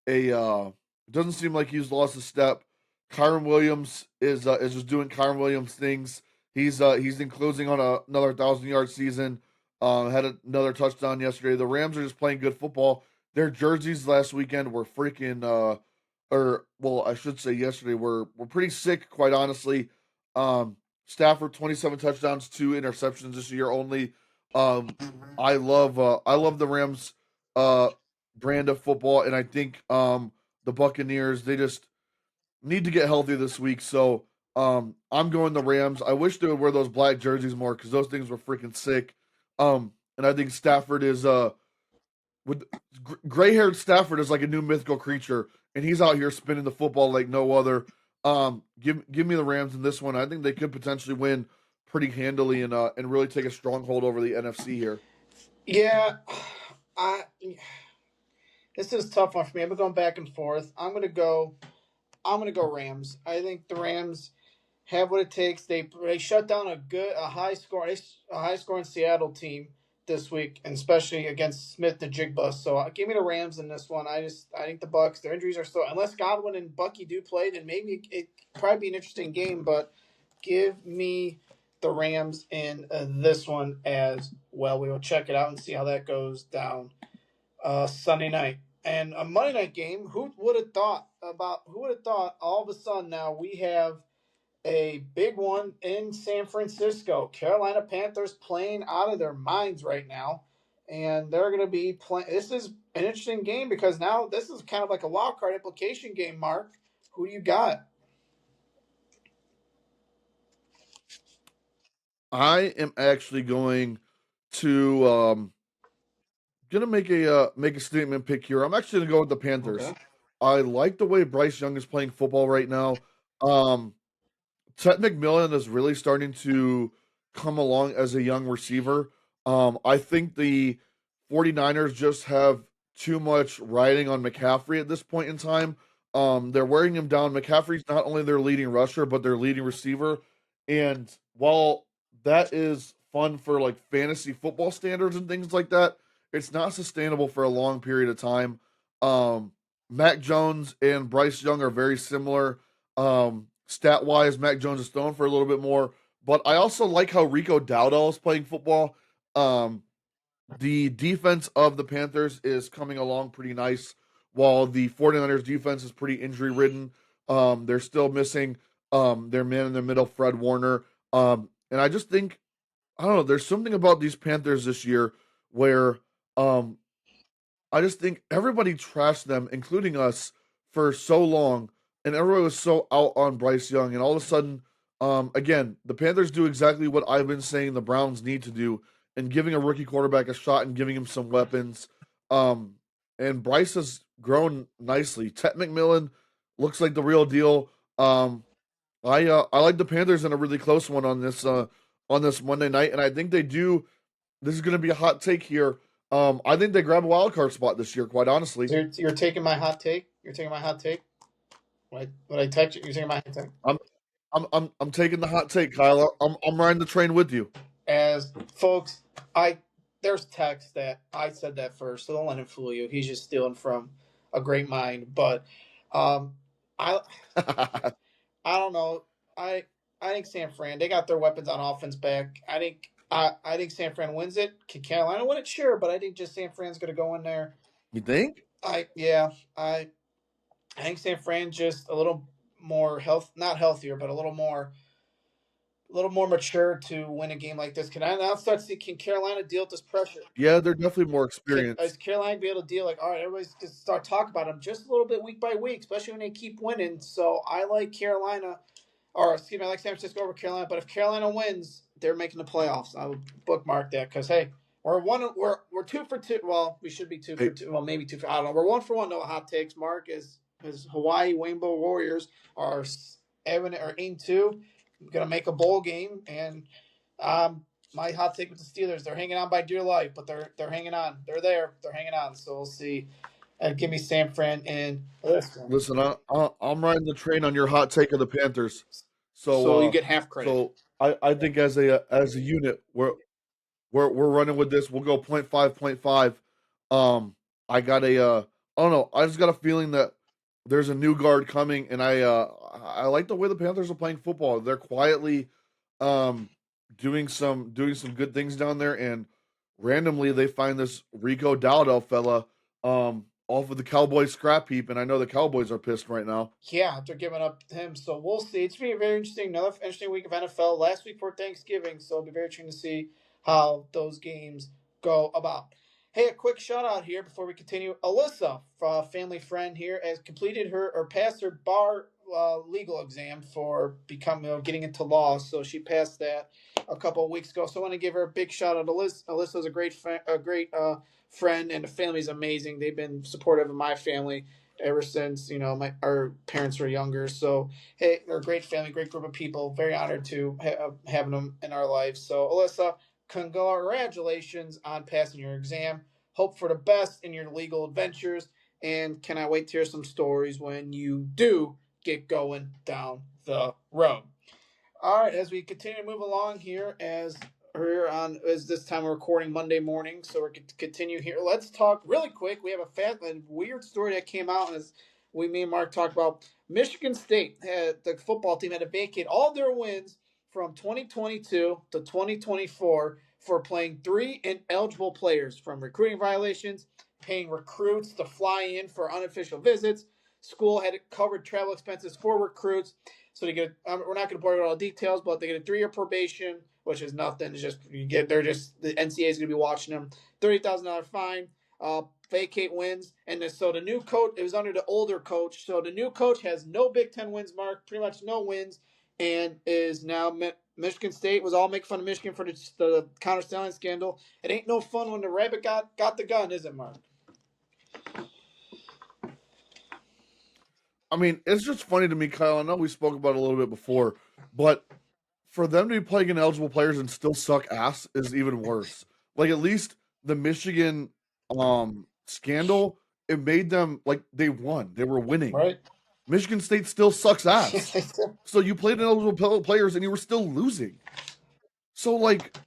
a. Doesn't seem like he's lost a step. Kyron Williams is just doing Kyron Williams things. He's in closing on another 1,000 yard season. Had another touchdown yesterday. The Rams are just playing good football. Their jerseys last weekend were freaking or well, I should say yesterday were pretty sick, quite honestly. Stafford 27 touchdowns, 2 interceptions this year only. Um, I love the Rams uh brand of football, and I think the Buccaneers they just need to get healthy this week. So I'm going the Rams. I wish they would wear those black jerseys more because those things were freaking sick. And I think Stafford is with gray haired Stafford is like a new mythical creature, and he's out here spinning the football like no other. Give me the Rams in this one. I think they could potentially win pretty handily and really take a stronghold over the NFC here. Yeah, I. This is a tough one for me. I've been going back and forth. I'm gonna go Rams. I think the Rams have what it takes. They shut down a high scoring Seattle team this week, and especially against Smith the Jigba. So give me the Rams in this one. I think the Bucks. Their injuries are still unless Godwin and Bucky do play, then maybe it probably be an interesting game. But give me the Rams in this one as well. We will check it out and see how that goes down Sunday night. And a Monday night game, who would have thought all of a sudden now we have a big one in San Francisco. Carolina Panthers playing out of their minds right now. And they're going to be playing. This is an interesting game because now this is kind of like a wild card implication game, Mark. Who do you got? I am actually to gonna make a statement pick here. I'm actually gonna go with the Panthers. Okay. I like the way Bryce Young is playing football right now. Um, Ted McMillan is really starting to come along as a young receiver. I think the 49ers just have too much riding on McCaffrey at this point in time. They're wearing him down. McCaffrey's not only their leading rusher, but their leading receiver. And while that is fun for like fantasy football standards and things like that, it's not sustainable for a long period of time. Um, Mac Jones and Bryce Young are very similar. Stat wise, Mac Jones is thrown for a little bit more, but I also like how Rico Dowdle is playing football. Um, the defense of the Panthers is coming along pretty nice, while the 49ers defense is pretty injury ridden. They're still missing their man in the middle, Fred Warner. And I just think, I don't know, there's something about these Panthers this year where um, I just think everybody trashed them, including us, for so long, and everybody was so out on Bryce Young, and all of a sudden, again, the Panthers do exactly what I've been saying the Browns need to do, and giving a rookie quarterback a shot and giving him some weapons. Um, and Bryce has grown nicely. Ted McMillan looks like the real deal. I like the Panthers in a really close one on this Monday night, and I think they do. This is going to be a hot take here. I think they grab a wild card spot this year. Quite honestly, So you're taking my hot take. You're taking my hot take. What I text you? You're taking my hot take. I'm I'm taking the hot take, Kyle. I'm riding the train with you. As folks, I there's text that I said that first, so don't let him fool you. He's just stealing from a great mind. But um, I I don't know. I think San Fran, they got their weapons on offense back. I think San Fran wins it. Can Carolina win it? Sure, but I think just San Fran's going to go in there. You think? I yeah I I think San Fran just a little more not healthier, but a little more mature to win a game like this. Can I now start to see, can Carolina deal with this pressure? Yeah, they're definitely more Can is experienced. Carolina be able to deal, like, all right, everybody's just start talking about them just a little bit week by week, especially when they keep winning. So I like Carolina, or excuse me, I like San Francisco over Carolina. But if Carolina wins, they're making the playoffs. I would bookmark that because hey, we're 2 for 2. Well, we should be two for Hey, two. Well, maybe two for, I don't know. We're 1 for 1. No hot takes. Mark is Hawaii Rainbow Warriors are 7 or 8-2, gonna make a bowl game, and my hot take with the Steelers, they're hanging on by dear life, but they're hanging on. They're there. They're hanging on. So we'll see. Give me San Fran and listen. listen, I'm riding the train on your hot take of the Panthers. So So you get half credit. I think as a unit, we're running with this. We'll go point five, point five. I got I don't know. I just got a feeling that there's a new guard coming, and I like the way the Panthers are playing football. They're quietly um doing some good things down there, and randomly they find this Rico Dowdell fella off of the Cowboys scrap heap, and I know the Cowboys are pissed right now. Yeah, they're giving up him. So we'll see. It's going to be very interesting. Another interesting week of NFL. Last week for Thanksgiving. So it'll be very interesting to see how those games go about. Hey, a quick shout out here before we continue. Alyssa, a family friend here, has completed her or passed her bar legal exam for becoming getting into law. So she passed that a couple of weeks ago. So I want to give her a big shout out. Alyssa's a great friend, and the family's amazing. They've been supportive of my family ever since our parents were younger. So hey, they're a great family, great group of people. Very honored to having them in our lives. So Alyssa, congratulations on passing your exam. Hope for the best in your legal adventures, and cannot wait to hear some stories when you do get going down the road. All right, as we continue to move along here, as this time we're recording Monday morning, so we're going to continue here. Let's talk really quick. We have a weird story that came out, as me and Mark talked about. Michigan State the football team had to vacate all their wins from 2022 to 2024 for playing 3 ineligible players from recruiting violations, paying recruits to fly in for unofficial visits. School had covered travel expenses for recruits, so they get. We're not going to bore you with all the details, but they get a 3-year probation, which is nothing. It's just you get. They're just the NCAA is going to be watching them. $30,000 fine. Vacate wins, and so the new coach. It was under the older coach, so the new coach has no Big Ten wins. Mark, pretty much no wins, and is now Michigan State was all making fun of Michigan for the counter selling scandal. It ain't no fun when the rabbit got the gun, is it, Mark? I mean, it's just funny to me, Kyle. I know we spoke about it a little bit before, but for them to be playing ineligible players and still suck ass is even worse. Like at least the Michigan scandal, it made them like they won. They were winning. Right? Michigan State still sucks ass. So you played ineligible players and you were still losing. So like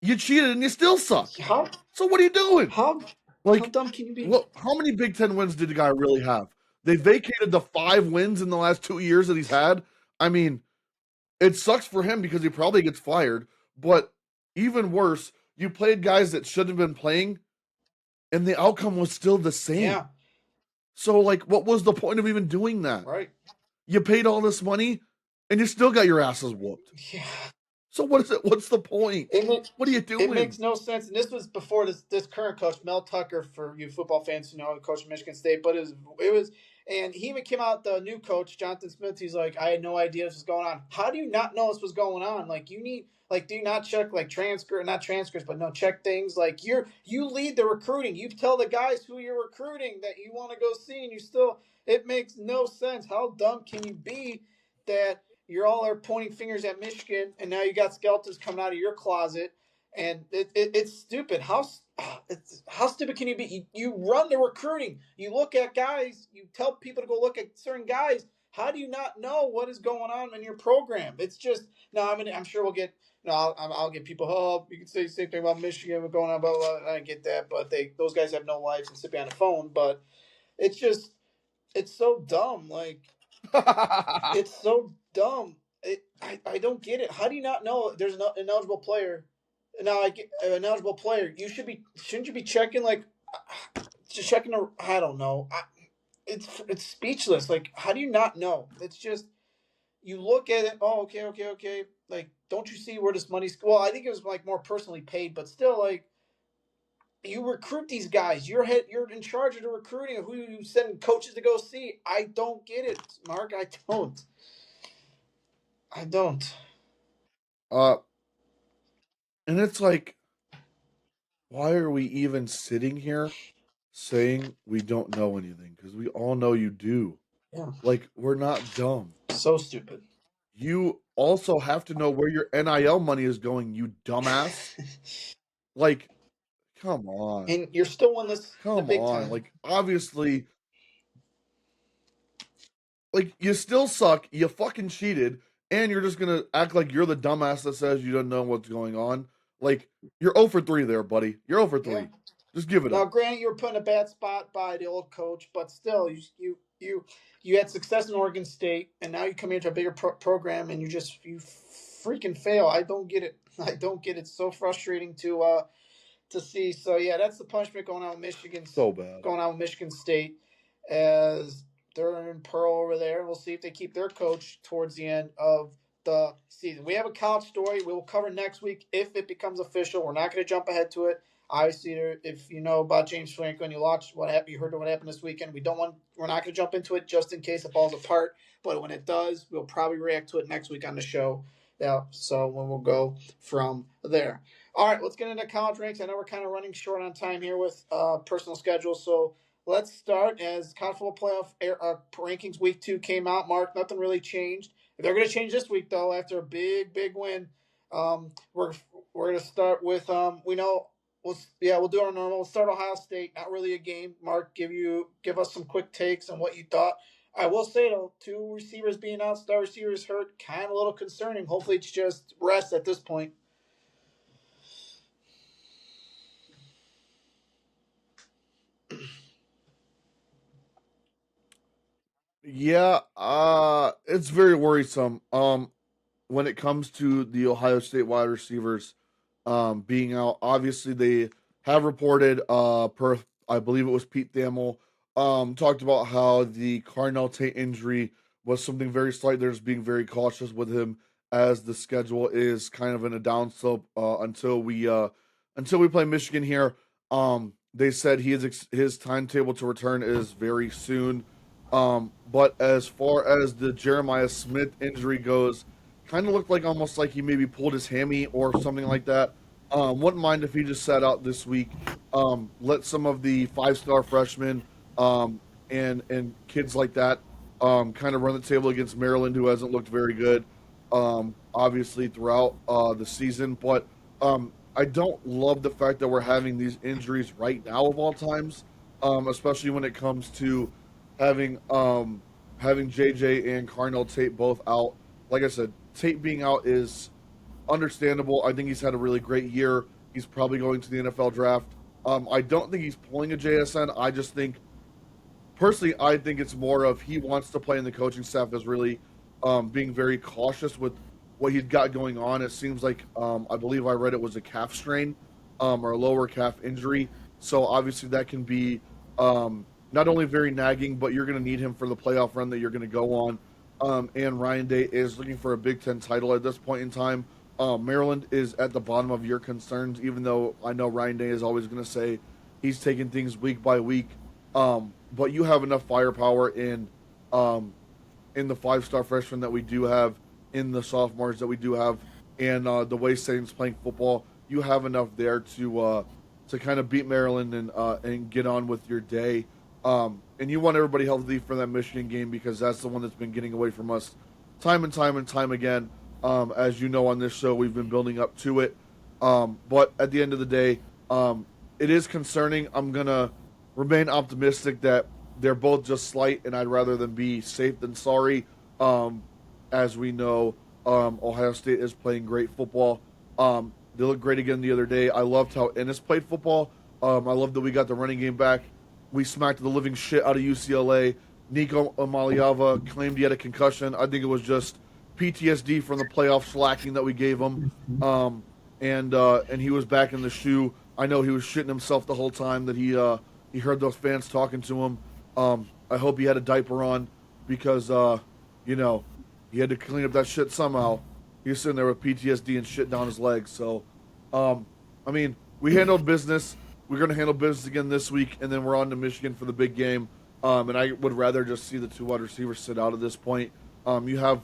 you cheated and you still suck. how So what are you doing? how how Like dumb can you be? what how many Big Ten wins did the guy really have? They vacated the 5 wins in the last 2 years that he's had. I mean, it sucks for him because he probably gets fired. But even worse, You played guys that shouldn't have been playing, and the outcome was still the same. Yeah, So, like, what was the point of even doing that? right. You paid all this money, and you still got your asses whooped. Yeah. So what is it? What's the point? It makes What are you it makes doing? no sense. And this was before this current coach, Mel Tucker, for you football fans who know, coach of Michigan State. But it was, and he even came out, the new coach, Jonathan Smith. He's like, I had no idea this was going on. How do you not know this was going on? Like, you need, like, do you not check, like, not transcripts, but no, check things like you lead the recruiting. You tell the guys who you're recruiting that you want to go see, and you still. It makes no sense. How dumb can you be that you all are pointing fingers at Michigan, and now you got skeletons coming out of your closet, and it's stupid. How stupid can you be? You run the recruiting. You look at guys. You tell people to go look at certain guys. How do you not know what is going on in your program? It's just no. I'm sure we'll get. No, I'll get people. Oh, you can say the same thing about Michigan. What's going on? Blah, blah, blah. I get that, but those guys have no lives and sit behind a phone. But it's just it's so dumb. Like, it's so dumb. I don't get it. How do you not know there's an ineligible player? Now I get an ineligible player. Shouldn't you be checking, like, just checking? I don't know. It's speechless. Like, how do you not know? It's just, you look at it. Oh, okay, okay, okay. Like, don't you see where this money's? Well, I think it was like more personally paid, but still, like, you recruit these guys. You're in charge of the recruiting of who you send coaches to go see. I don't get it, Mark. I don't. I don't. uh, and it's like, why are we even sitting here saying we don't know anything? Because we all know you do. Yeah. Like, we're not dumb. So stupid. You also have to know where your NIL money is going, you dumbass. Like, come on. And you're still winning this the Come big on. time. Like, obviously, like, you still suck. You fucking cheated. And you're just going to act like you're the dumbass that says you don't know what's going on. Like, you're 0 for 3 there, buddy. You're 0 for Yeah. 3. Just give it Now, up. granted, you were put in a bad spot by the old coach, but still, you had success in Oregon State, and now you come into a bigger program, and you freaking fail. I don't get it. I don't get it. It's so frustrating to see. So yeah, that's the punishment going on with So bad. Michigan State, as they're in Pearl over there. We'll see if they keep their coach towards the end of the season. We have a college story we will cover next week if it becomes official. We're not going to jump ahead to it. Obviously, if you know about James Franco and you watched what happened, you heard what happened this weekend. We're not going to jump into it just in case it falls apart. But when it does, we'll probably react to it next week on the show. Yeah, so when we'll go from there. All right, let's get into college ranks. I know we're kind of running short on time here with personal schedules, so let's start as college football playoff rankings. Week 2 came out. Mark, nothing really changed. They're going to change this week though after a big win. We're going to start with we know. We'll do our normal. We'll start Ohio State. Not really a game. Mark, give us some quick takes on what you thought. I will say though, 2 receivers being out, star receivers hurt, kind of a little concerning. Hopefully, it's just rest at this point. Yeah, it's very worrisome. When it comes to the Ohio State wide receivers being out, obviously they have reported per I believe it was Pete Thamel talked about how the Carnell Tate injury was something very slight. They're just being very cautious with him as the schedule is kind of in a downslope until we play Michigan here. They said his timetable to return is very soon. But as far as the Jeremiah Smith injury goes, kind of looked like almost like he maybe pulled his hammy or something like that. Wouldn't mind if he just sat out this week. Let some of the 5-star freshmen and kids like that kind of run the table against Maryland, who hasn't looked very good, obviously throughout the season. But I don't love the fact that we're having these injuries right now of all times, especially when it comes to having JJ and Carnell Tate both out. Like I said, Tate being out is understandable. I think he's had a really great year. He's probably going to the NFL draft. I don't think he's pulling a JSN. I just think, personally, I think it's more of he wants to play, and the coaching staff is really being very cautious with what he's got going on. It seems like I believe I read it was a calf strain. or a lower calf injury. So obviously that can be not only very nagging, but you're going to need him for the playoff run that you're going to go on. And Ryan Day is looking for a Big Ten title at this point in time. Maryland is at the bottom of your concerns, even though I know Ryan Day is always going to say he's taking things week by week. But you have enough firepower um, in the 5-star freshmen that we do have, in the sophomores that we do have, and the way Satan's playing football. You have enough there to kind of beat Maryland and get on with your day. And you want everybody healthy for that Michigan game because that's the one that's been getting away from us time and time and time again. As you know, on this show, we've been building up to it. But at the end of the day, it is concerning. I'm going to remain optimistic that they're both just slight, and I'd rather them be safe than sorry. As we know, Ohio State is playing great football. They looked great again the other day. I loved how Ennis played football. I love that we got the running game back. We smacked the living shit out of UCLA. Nico Amaliava claimed he had a concussion. I think it was just PTSD from the playoff slacking that we gave him. And he was back in the shoe. I know he was shitting himself the whole time that he heard those fans talking to him. I hope he had a diaper on because he had to clean up that shit somehow. He was sitting there with PTSD and shit down his legs. So, we handled business. We're going to handle business again this week, and then we're on to Michigan for the big game. And I would rather just see the 2 wide receivers sit out at this point. You have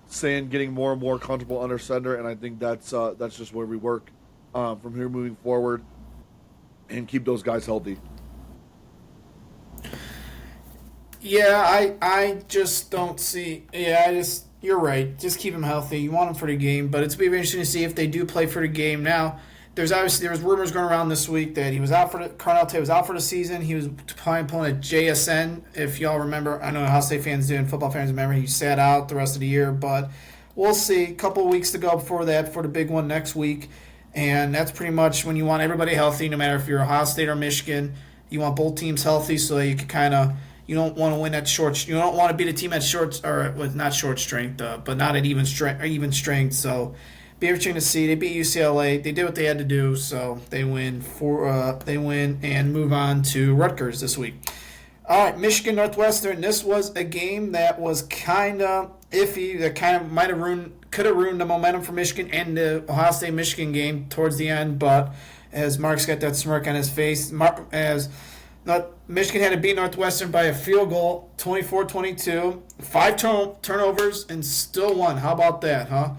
Sand getting more and more comfortable under center, and I think that's just where we work from here moving forward and keep those guys healthy. Yeah, I just don't see. Yeah, you're right. Just keep him healthy. You want him for the game, but it's going to be interesting to see if they do play for the game. Now, there was rumors going around this week that he was out for Carnell Tate was out for the season. He was pulling a JSN. If y'all remember, I know Ohio State fans do and football fans remember. He sat out the rest of the year, but we'll see. A couple of weeks to go before that for the big one next week, and that's pretty much when you want everybody healthy, no matter if you're Ohio State or Michigan. You want both teams healthy so that you can kind of. You don't want to win at short. You don't want to beat a team at short or with not short strength, but not at even strength. Even strength. So, be interesting to see. They beat UCLA. They did what they had to do. So they win and move on to Rutgers this week. All right, Michigan Northwestern. This was a game that was kind of iffy. That kind of could have ruined the momentum for Michigan and the Ohio State Michigan game towards the end. But as Mark's got that smirk on his face, Michigan had to beat Northwestern by a field goal, 24-22. 5 turnovers and still won. How about that, huh?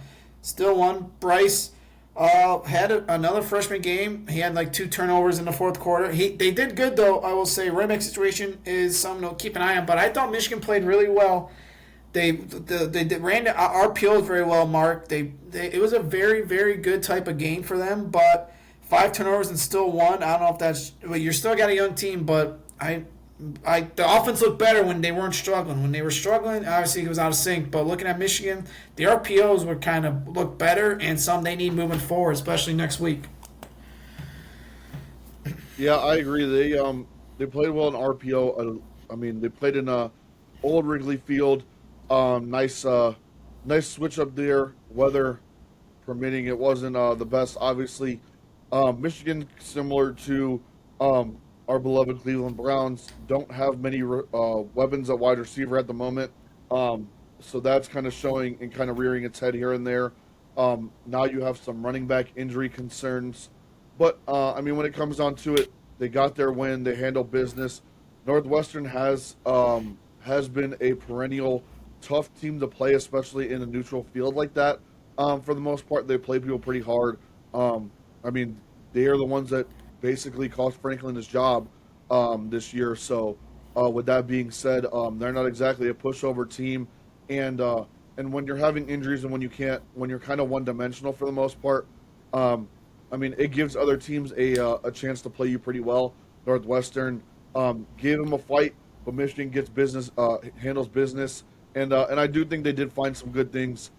Still won. Bryce had another freshman game. He had like 2 turnovers in the fourth quarter. They did good, though, I will say. Running back situation is something to keep an eye on. But I thought Michigan played really well. They ran the RPOs very well, Mark. It was a very, very good type of game for them, but 5 turnovers and still won. I don't know if that's. Well, you're still got a young team, but the offense looked better when they weren't struggling. When they were struggling, obviously it was out of sync. But looking at Michigan, the RPOs would kind of look better, and some they need moving forward, especially next week. Yeah, I agree. They played well in RPO. They played in old Wrigley Field. Nice switch up there. Weather permitting, it wasn't the best, obviously. Michigan, similar to our beloved Cleveland Browns, don't have many weapons at wide receiver at the moment. So that's kind of showing and kind of rearing its head here and there. Now you have some running back injury concerns. But, when it comes down to it, they got their win. They handled business. Northwestern has been a perennial tough team to play, especially in a neutral field like that. For the most part, they play people pretty hard. They are the ones that basically cost Franklin his job this year. So, with that being said, they're not exactly a pushover team. And when you're having injuries and when you're kind of one-dimensional for the most part, it gives other teams a chance to play you pretty well. Northwestern gave them a fight, but Michigan handles business, and I do think they did find some good things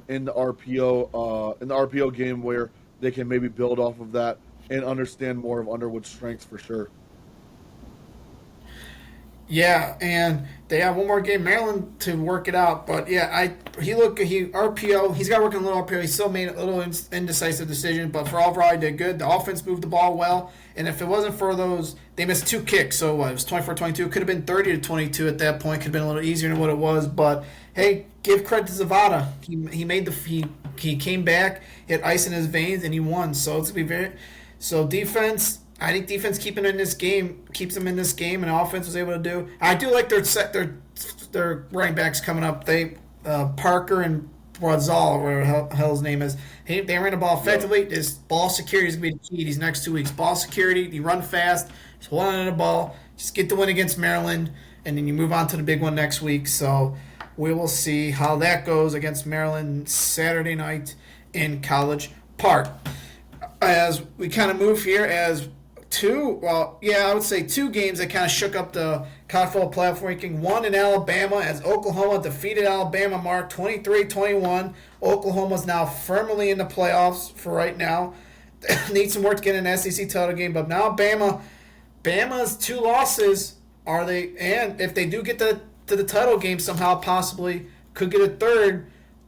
in the RPO game where they can maybe build off of that and understand more of Underwood's strengths for sure. Yeah, and they have one more game, Maryland, to work it out. But yeah, he RPO. He's got to work on a little RPO. He still made a little indecisive decision, but for overall, he did good. The offense moved the ball well, and if it wasn't for those, they missed two kicks. So what, it was 24-22. Could have been 30-22 at that point. Could have been a little easier than what it was. But hey, give credit to Zavada. He made he came back, hit ice in his veins, and he won. So it's gonna be very so defense. I think defense keeping in this game keeps them in this game, and offense was able to do. I do like their running backs coming up. They Parker and Brazal, or whatever the hell his name is. They ran the ball Yeah. effectively. This ball security is going to be the key these next 2 weeks. Ball security, you run fast, just hold on to the ball, just get the win against Maryland, and then you move on to the big one next week. So we will see how that goes against Maryland Saturday night in College Park. As we kind of move here, as I would say two games that kind of shook up the college football playoff ranking. One in Alabama as Oklahoma defeated Alabama mark 23-21. Oklahoma's now firmly in the playoffs for right now. Need some work to get an SEC title game, but now Bama's two losses are they, and if they do get to the title game somehow, possibly could get a third.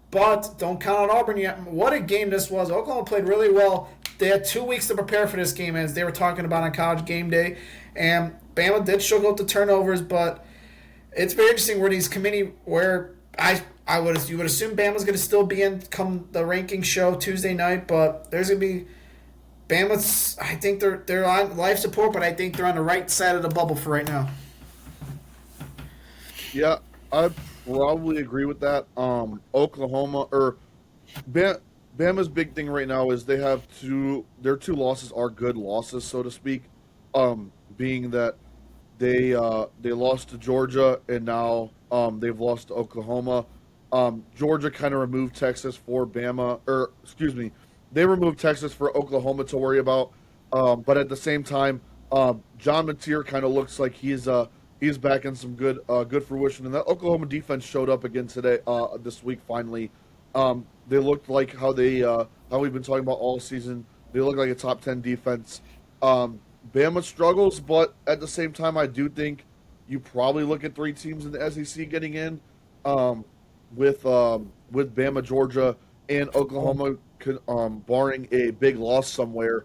But don't count on Auburn yet. What a game this was. Oklahoma played really well. They had 2 weeks to prepare for this game, as they were talking about on College Game Day. And Bama did struggle with the turnovers, but it's very interesting where these committee, where you would assume Bama's going to still be in come the ranking show Tuesday night, but there's going to be Bama's. I think they're on life support, but I think they're on the right side of the bubble for right now. Yeah, I probably agree with that. Oklahoma or Bama's big thing right now is their two losses are good losses, so to speak. Being that they lost to Georgia and now they've lost to Oklahoma. Georgia kind of removed Texas for Bama, or excuse me, they removed Texas for Oklahoma to worry about. But at the same time, John Mateer kind of looks like he's back in some good fruition, and that Oklahoma defense showed up again today this week finally. They looked like how we've been talking about all season. They look like a top 10 defense. Bama struggles, but at the same time, I do think you probably look at three teams in the SEC getting in, um, with Bama, Georgia, and Oklahoma, barring a big loss somewhere.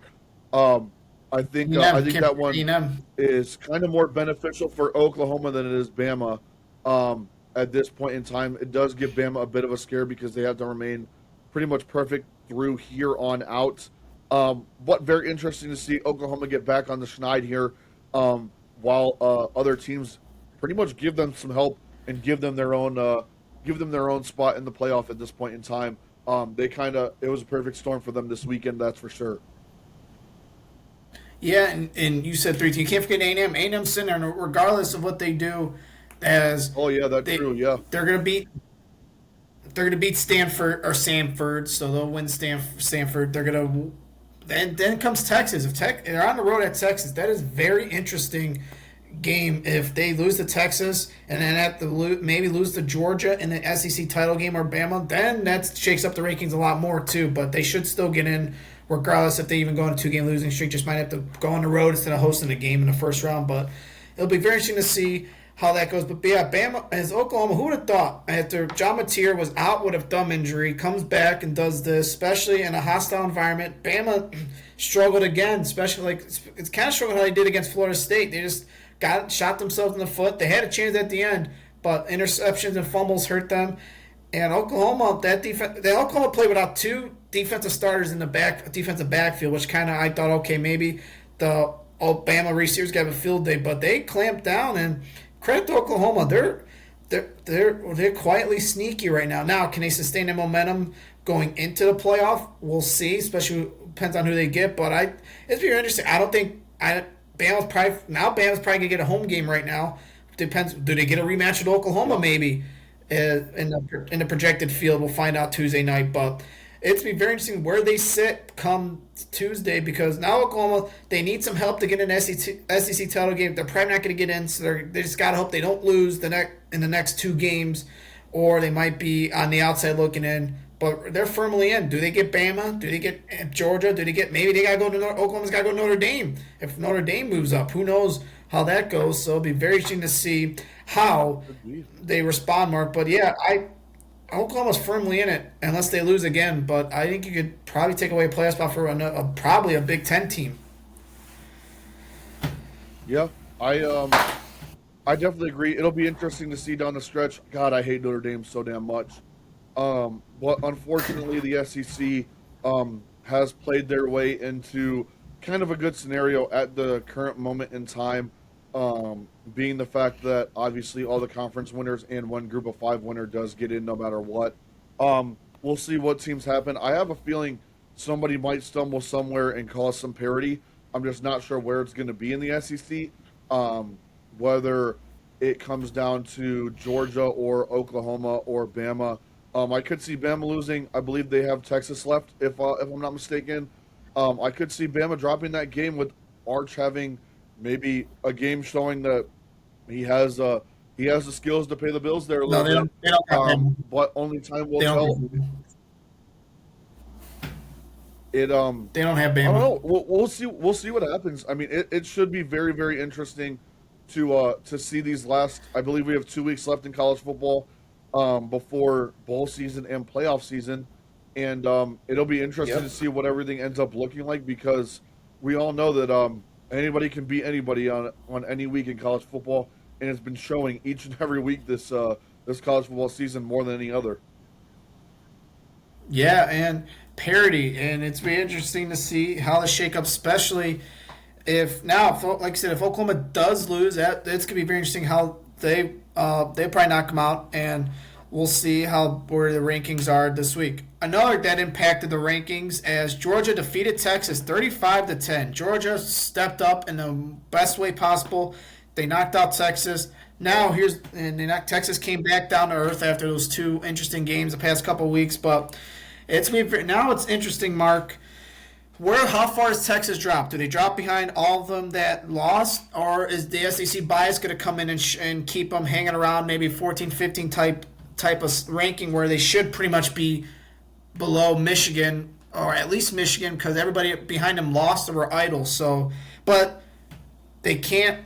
Um, I think that one Keenum. is kind of more beneficial for Oklahoma than it is Bama. At this point in time, it does give Bama a bit of a scare because they have to remain pretty much perfect through here on out. But very interesting to see Oklahoma get back on the schneid here, while other teams pretty much give them some help and give them their own spot in the playoff at this point in time. It was a perfect storm for them this weekend, that's for sure. Yeah, and you said three teams. You can't forget A&M. A&M's in there, and regardless of what they do, as Oh yeah, that's they true. Yeah, they're gonna beat they're gonna beat Stanford or Samford, so they'll win Stanford. They're gonna then comes Texas. If they're on the road at Texas, that is very interesting game. If they lose to Texas and then have to maybe lose to Georgia in the SEC title game or Bama, then that shakes up the rankings a lot more too. But they should still get in, regardless if they even go on a 2 game losing streak. Just might have to go on the road instead of hosting a game in the first round. But it'll be very interesting to see how that goes. But yeah, Bama as Oklahoma, who would have thought after John Mateer was out with a thumb injury, comes back and does this, especially in a hostile environment. Bama struggled again, especially it's kind of struggled how they did against Florida State. They just shot themselves in the foot. They had a chance at the end, but interceptions and fumbles hurt them. And Oklahoma, Oklahoma played without two defensive starters in the defensive backfield, which kind of I thought, okay, maybe the Alabama receivers got a field day, but they clamped down. And credit to Oklahoma, they're quietly sneaky right now. Now, can they sustain the momentum going into the playoff? We'll see. Especially depends on who they get. But it's very interesting. I don't think Bama's probably gonna get a home game right now. Depends. Do they get a rematch with Oklahoma? yeah. Maybe in the projected field. We'll find out Tuesday night. But it's be very interesting where they sit come Tuesday, because now Oklahoma, they need some help to get an SEC title game. They're probably not going to get in, so they just got to hope they don't lose in the next 2 games, or they might be on the outside looking in. but they're firmly in. Do they get Bama? Do they get Georgia? Do they get maybe they gotta go to Oklahoma's gotta go to Notre Dame if Notre Dame moves up? Who knows how that goes? So it'll be very interesting to see how Could be. they respond, Mark. But yeah, I Oklahoma's firmly in it unless they lose again. But I think you could probably take away a playoff spot for probably a Big Ten team. Yeah, I definitely agree. It'll be interesting to see down the stretch. God, I hate Notre Dame so damn much. But unfortunately, the SEC has played their way into kind of a good scenario at the current moment in time, being the fact that obviously all the conference winners and one group of five winner does get in no matter what. We'll see what teams happen. I have a feeling somebody might stumble somewhere and cause some parity. I'm just not sure where it's going to be in the SEC. Whether it comes down to Georgia or Oklahoma or Bama. I could see Bama losing. I believe they have Texas left, if I'm not mistaken. I could see Bama dropping that game with Arch having maybe a game showing that he has the skills to pay the bills there a No, little they bit. don't. They don't have Bama. But only time will They don't. tell. It They don't have I don't Bama. know. We'll see. We'll see what happens. I mean, it should be very, very interesting to see these last. I believe we have 2 weeks left in college football, before bowl season and playoff season, and it'll be interesting Yep. to see what everything ends up looking like because we all know that anybody can beat anybody on any week in college football, and it's been showing each and every week this college football season more than any other. Yeah, and parity, and it's be interesting to see how the shake up, especially if now, like I said, if Oklahoma does lose, it's gonna be very interesting how they probably knock them out, and we'll see how where the rankings are this week. Another that impacted the rankings as Georgia defeated Texas 35-10. Georgia stepped up in the best way possible. They knocked out Texas. Now Texas came back down to earth after those two interesting games the past couple of weeks, but now it's interesting, Mark. How far does Texas drop? Do they drop behind all of them that lost, or is the SEC bias going to come in and keep them hanging around maybe 14, 15 type of ranking where they should pretty much be below Michigan or at least Michigan because everybody behind them lost or were idle. So, but they can't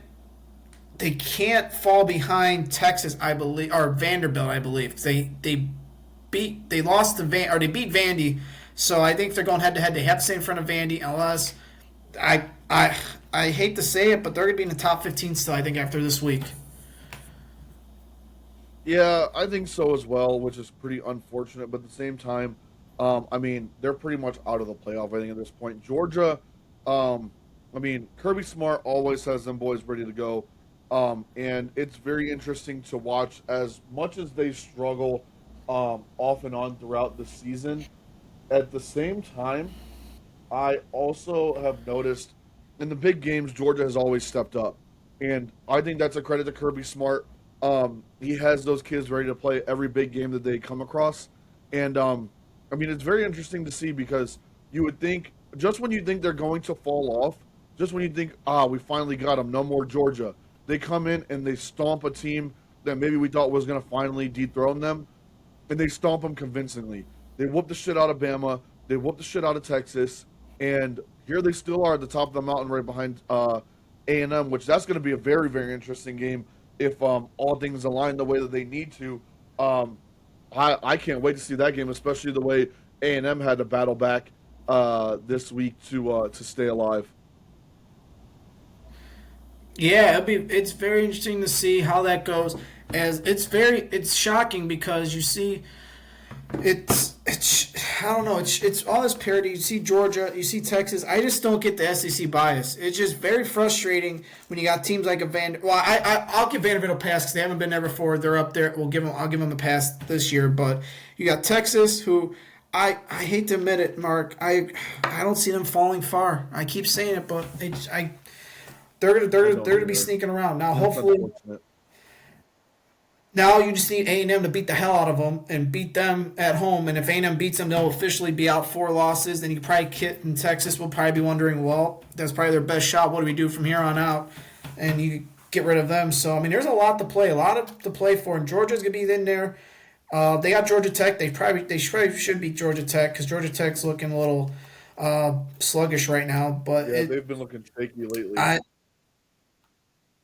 fall behind Texas, I believe, or Vanderbilt, I believe. They lost to they beat Vandy, so I think if they're going head to head, they have to stay in front of Vandy unless I I I hate to say it, but they're gonna be in the top 15 still. I think after this week. Yeah, I think so as well, which is pretty unfortunate. But at the same time, I mean, they're pretty much out of the playoff. I think at this point, Georgia. I mean, Kirby Smart always has them boys ready to go, and it's very interesting to watch as much as they struggle off and on throughout the season. At the same time, I also have noticed in the big games, Georgia has always stepped up, and I think that's a credit to Kirby Smart. He has those kids ready to play every big game that they come across, and I mean it's very interesting to see because you would think just when you think they're going to fall off, just when you think we finally got them, no more Georgia, they come in and they stomp a team that maybe we thought was going to finally dethrone them, and they stomp them convincingly. They whoop the shit out of Bama. They whoop the shit out of Texas, and here they still are at the top of the mountain, right behind A&M. Which that's going to be a very very interesting game if all things align the way that they need to. Um, I can't wait to see that game, especially the way A&M had to battle back this week to stay alive. Yeah, it's very interesting to see how that goes. As it's shocking because you see it's I don't know, it's all this parity. You see Georgia, you see Texas. I just don't get the SEC bias. It's just very frustrating when you got teams like a I'll give Vanderbilt a pass because they haven't been there before. They're up there. I'll give them a pass this year. But you got Texas, who I hate to admit it, Mark. I don't see them falling far. I keep saying it, but I they're don't gonna be either. sneaking around now. That's Hopefully, unfortunate. now you just need A&M to beat the hell out of them and beat them at home. And if A&M beats them, they'll officially be out 4 losses. Then you probably Kit and Texas will probably be wondering, well, that's probably their best shot. What do we do from here on out? And you get rid of them. So I mean, there's a lot to play for, and Georgia's gonna be in there. They got Georgia Tech. They probably should beat Georgia Tech because Georgia Tech's looking a little sluggish right now. But Yeah, they've been looking shaky lately. I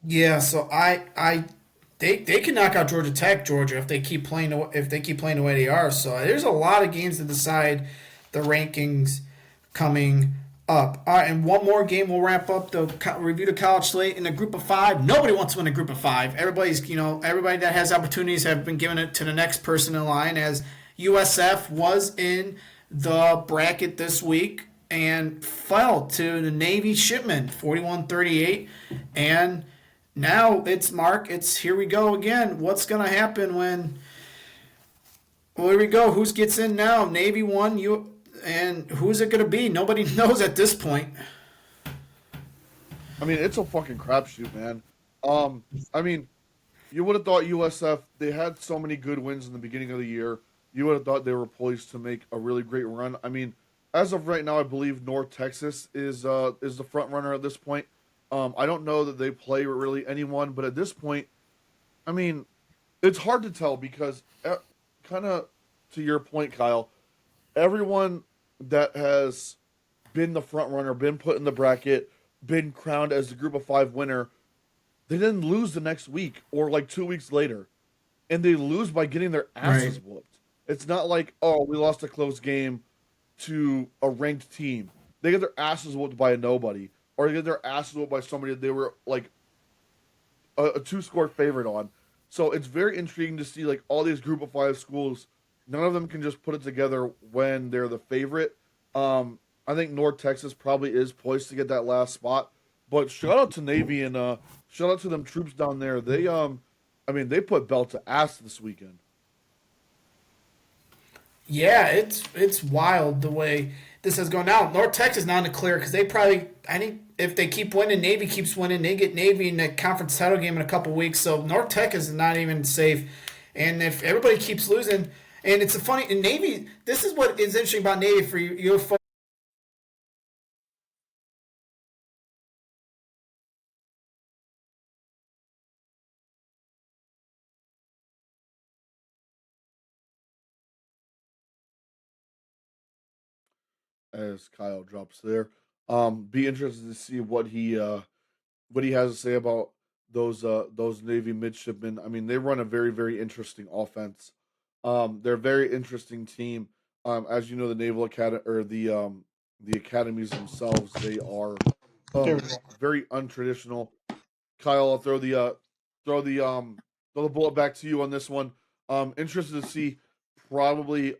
yeah. So they can knock out Georgia Tech, Georgia, if they keep playing the way they are. So there's a lot of games to decide the rankings coming up. All right, and one more game we'll wrap up the review the college slate in the group of five. Nobody wants to win a group of five. Everybody that has opportunities have been giving it to the next person in line. As USF was in the bracket this week and fell to the Navy Shipment 41-38, and now it's Mark. It's here we go again. What's going to happen when? Well, here we go. Who gets in now? Navy won. And who's it going to be? Nobody knows at this point. I mean, it's a fucking crapshoot, man. I mean, you would have thought USF, they had so many good wins in the beginning of the year. You would have thought they were poised to make a really great run. I mean, as of right now, I believe North Texas is the front runner at this point. I don't know that they play really anyone, but at this point, I mean, it's hard to tell because kind of to your point, Kyle, everyone that has been the front runner, been put in the bracket, been crowned as the group of five winner, they didn't lose the next week or like 2 weeks later. And they lose by getting their Right. asses whooped. It's not like, oh, we lost a close game to a ranked team. They get their asses whooped by a nobody. Or they get their asses whooped by somebody that they were like a two-score favorite on. So it's very intriguing to see like all these group of five schools. None of them can just put it together when they're the favorite. I think North Texas probably is poised to get that last spot. But shout out to Navy and shout out to them troops down there. I mean, they put belt to ass this weekend. Yeah, it's wild the way this has gone out. North Texas not in the clear because they probably I think if they keep winning, Navy keeps winning. They get Navy in the conference title game in a couple weeks. So North Texas is not even safe. And if everybody keeps losing, and it's a funny in Navy. This is what is interesting about Navy for your folks. As Kyle drops there, be interested to see what he has to say about those Navy midshipmen. I mean, they run a very very interesting offense. They're a very interesting team. As you know, the Naval Academy or the academies themselves, they are There we go. very untraditional. Kyle, I'll throw the throw the bullet back to you on this one. Interested to see probably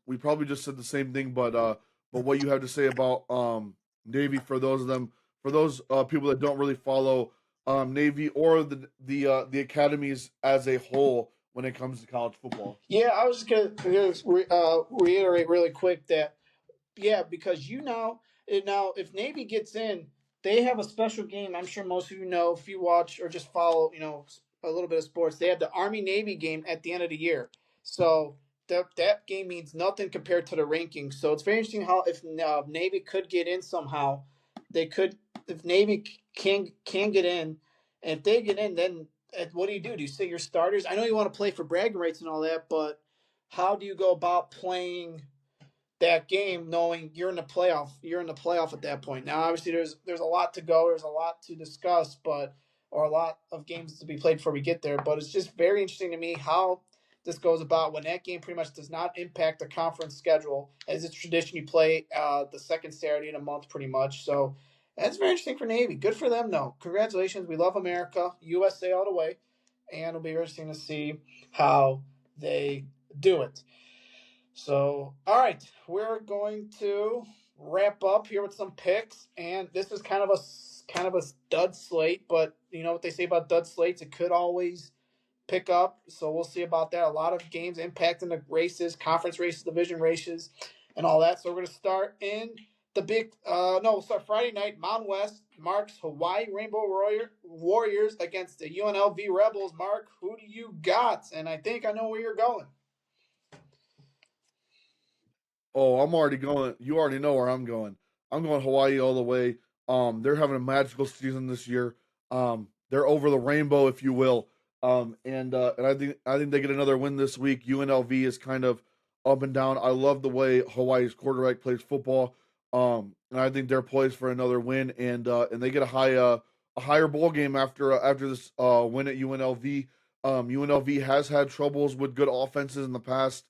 we probably just said the same thing, but what you have to say about Navy for those of them for those people that don't really follow Navy or the academies as a whole when it comes to college football. Yeah, I was just gonna reiterate really quick that yeah, because now if Navy gets in, they have a special game. I'm sure most of you know if you watch or just follow, a little bit of sports. They have the Army Navy game at the end of the year. So that game means nothing compared to the rankings. So it's very interesting how if Navy could get in somehow, they could if Navy can get in, and if they get in, then what do you do? Do you say your starters? I know you want to play for bragging rights and all that, but how do you go about playing that game knowing you're in the playoff at that point? Now obviously there's a lot to go, there's a lot to discuss, but or a lot of games to be played before we get there, but it's just very interesting to me how this goes about when that game pretty much does not impact the conference schedule, as it's tradition you play the second Saturday in a month pretty much. So that's very interesting for Navy. Good for them though. Congratulations. We love America, USA all the way, and it'll be interesting to see how they do it. So, all right, we're going to wrap up here with some picks, and this is kind of a dud slate, but you know what they say about dud slates, it could always pick up. So we'll see about that. A lot of games impacting the races, conference races, division races, and all that. So we're going to start in the big. No, we'll start Friday night. Mountain West marks Hawaii Rainbow Warriors against the UNLV Rebels. Mark, who do you got? And I think I know where you're going. Oh, I'm already going. You already know where I'm going. I'm going Hawaii all the way. They're having a magical season this year. They're over the rainbow, if you will. And I think they get another win this week. UNLV is kind of up and down. I love the way Hawaii's quarterback plays football. And I think they're poised for another win, and they get a higher bowl game after this win at UNLV. UNLV has had troubles with good offenses in the past,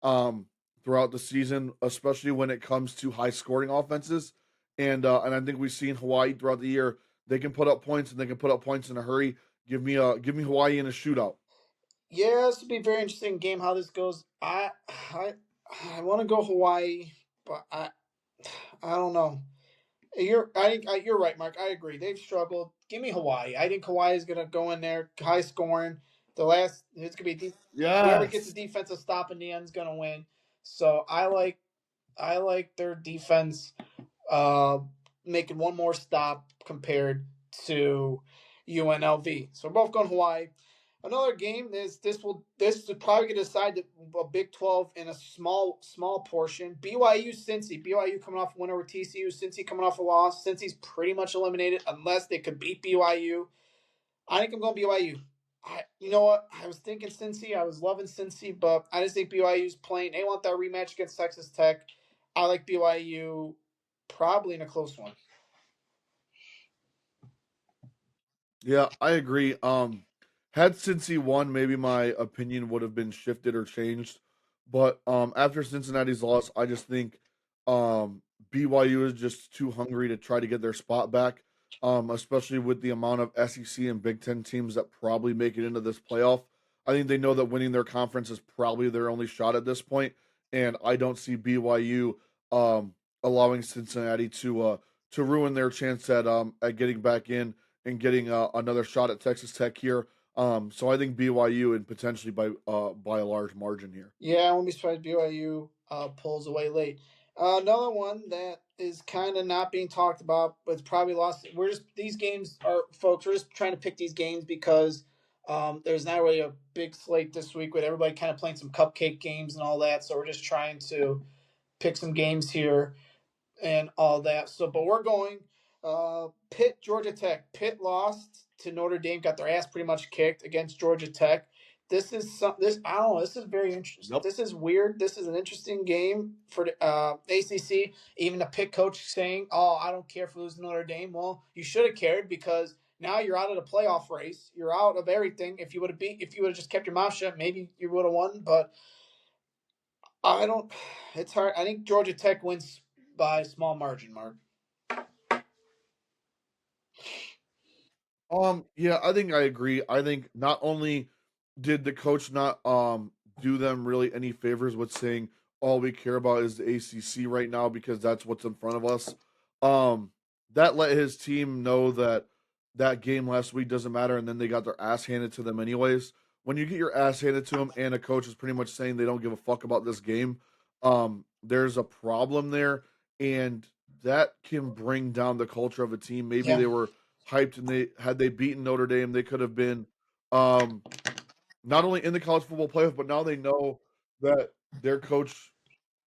um, throughout the season, especially when it comes to high scoring offenses. And I think we've seen Hawaii throughout the year. They can put up points, and they can put up points in a hurry. Give me Hawaii in a shootout. Yeah, this will be a very interesting game. How this goes, I want to go Hawaii, but I don't know. You're right, Mark. I agree. They've struggled. Give me Hawaii. I think Hawaii is gonna go in there high scoring. It's gonna be whoever gets the Yes. defensive stop in the end is gonna win. So I like their defense uh, making one more stop compared to UNLV. So we're both going Hawaii. Another game is this is probably going to decide a Big 12 in a small portion. BYU Cincy. BYU coming off a win over TCU. Cincy coming off a loss. Cincy's pretty much eliminated unless they could beat BYU. I think I'm going BYU. You know what? I was thinking Cincy. I was loving Cincy, but I just think BYU's playing. They want that rematch against Texas Tech. I like BYU probably in a close one. Yeah, I agree. Had Cincy won, maybe my opinion would have been shifted or changed. But after Cincinnati's loss, I just think um, BYU is just too hungry to try to get their spot back. Especially with the amount of SEC and Big Ten teams that probably make it into this playoff. I think they know that winning their conference is probably their only shot at this point, and I don't see BYU allowing Cincinnati to ruin their chance at getting back in and getting another shot at Texas Tech here. So I think BYU and potentially by a large margin here. Yeah, I won't be surprised BYU pulls away late. Another one that is kind of not being talked about, but it's probably lost. We're just these games are folks. We're just trying to pick these games because there's not really a big slate this week with everybody kind of playing some cupcake games and all that. So we're just trying to pick some games here and all that. So, but we're going Pitt, Georgia Tech. Pitt lost to Notre Dame, got their ass pretty much kicked against Georgia Tech. This I don't know. This is very interesting. Yep. This is weird. This is an interesting game for the ACC. Even the Pitt coach saying, "Oh, I don't care for losing Notre Dame." Well, you should have cared because now you're out of the playoff race. You're out of everything. If you would have just kept your mouth shut, maybe you would have won. But I don't. It's hard. I think Georgia Tech wins by a small margin, Mark. Yeah, I think I agree. I think not only did the coach not do them really any favors with saying all we care about is the ACC right now because that's what's in front of us. Um, that let his team know that that game last week doesn't matter, and then they got their ass handed to them anyways. When you get your ass handed to them, and a coach is pretty much saying they don't give a fuck about this game, there's a problem there, and that can bring down the culture of a team. Maybe Yeah. they were hyped, and they beaten Notre Dame, they could have been um, not only in the college football playoff, but now they know that their coach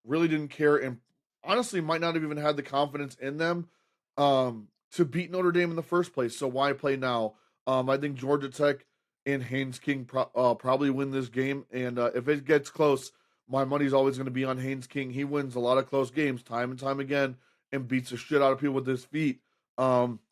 really didn't care and honestly might not have even had the confidence in them to beat Notre Dame in the first place. So why play now? I think Georgia Tech and Haynes King probably win this game, and if it gets close, my money's always going to be on Haynes King. He wins a lot of close games time and time again and beats the shit out of people with his feet.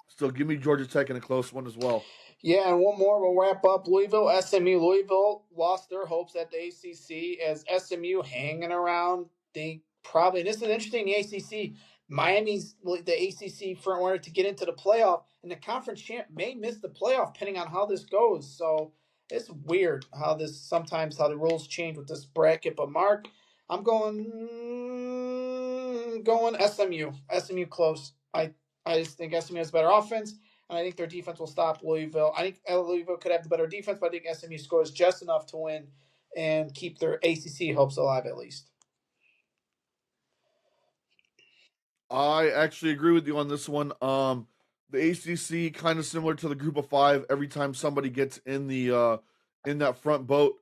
Still, give me Georgia Tech in a close one as well. Yeah, and one more. We'll wrap up. Louisville, SMU. Louisville lost their hopes at the ACC as SMU hanging around. They probably, and this is interesting, the ACC. Miami's the ACC front runner to get into the playoff, and the conference champ may miss the playoff depending on how this goes. So it's weird how how the rules change with this bracket. But Mark, I'm going SMU. SMU close. I just think SMU has better offense. And I think their defense will stop Louisville. I think Louisville could have the better defense, but I think SMU scores just enough to win and keep their ACC hopes alive at least. I actually agree with you on this one. The ACC kind of similar to the Group of Five. Every time somebody gets in that front boat,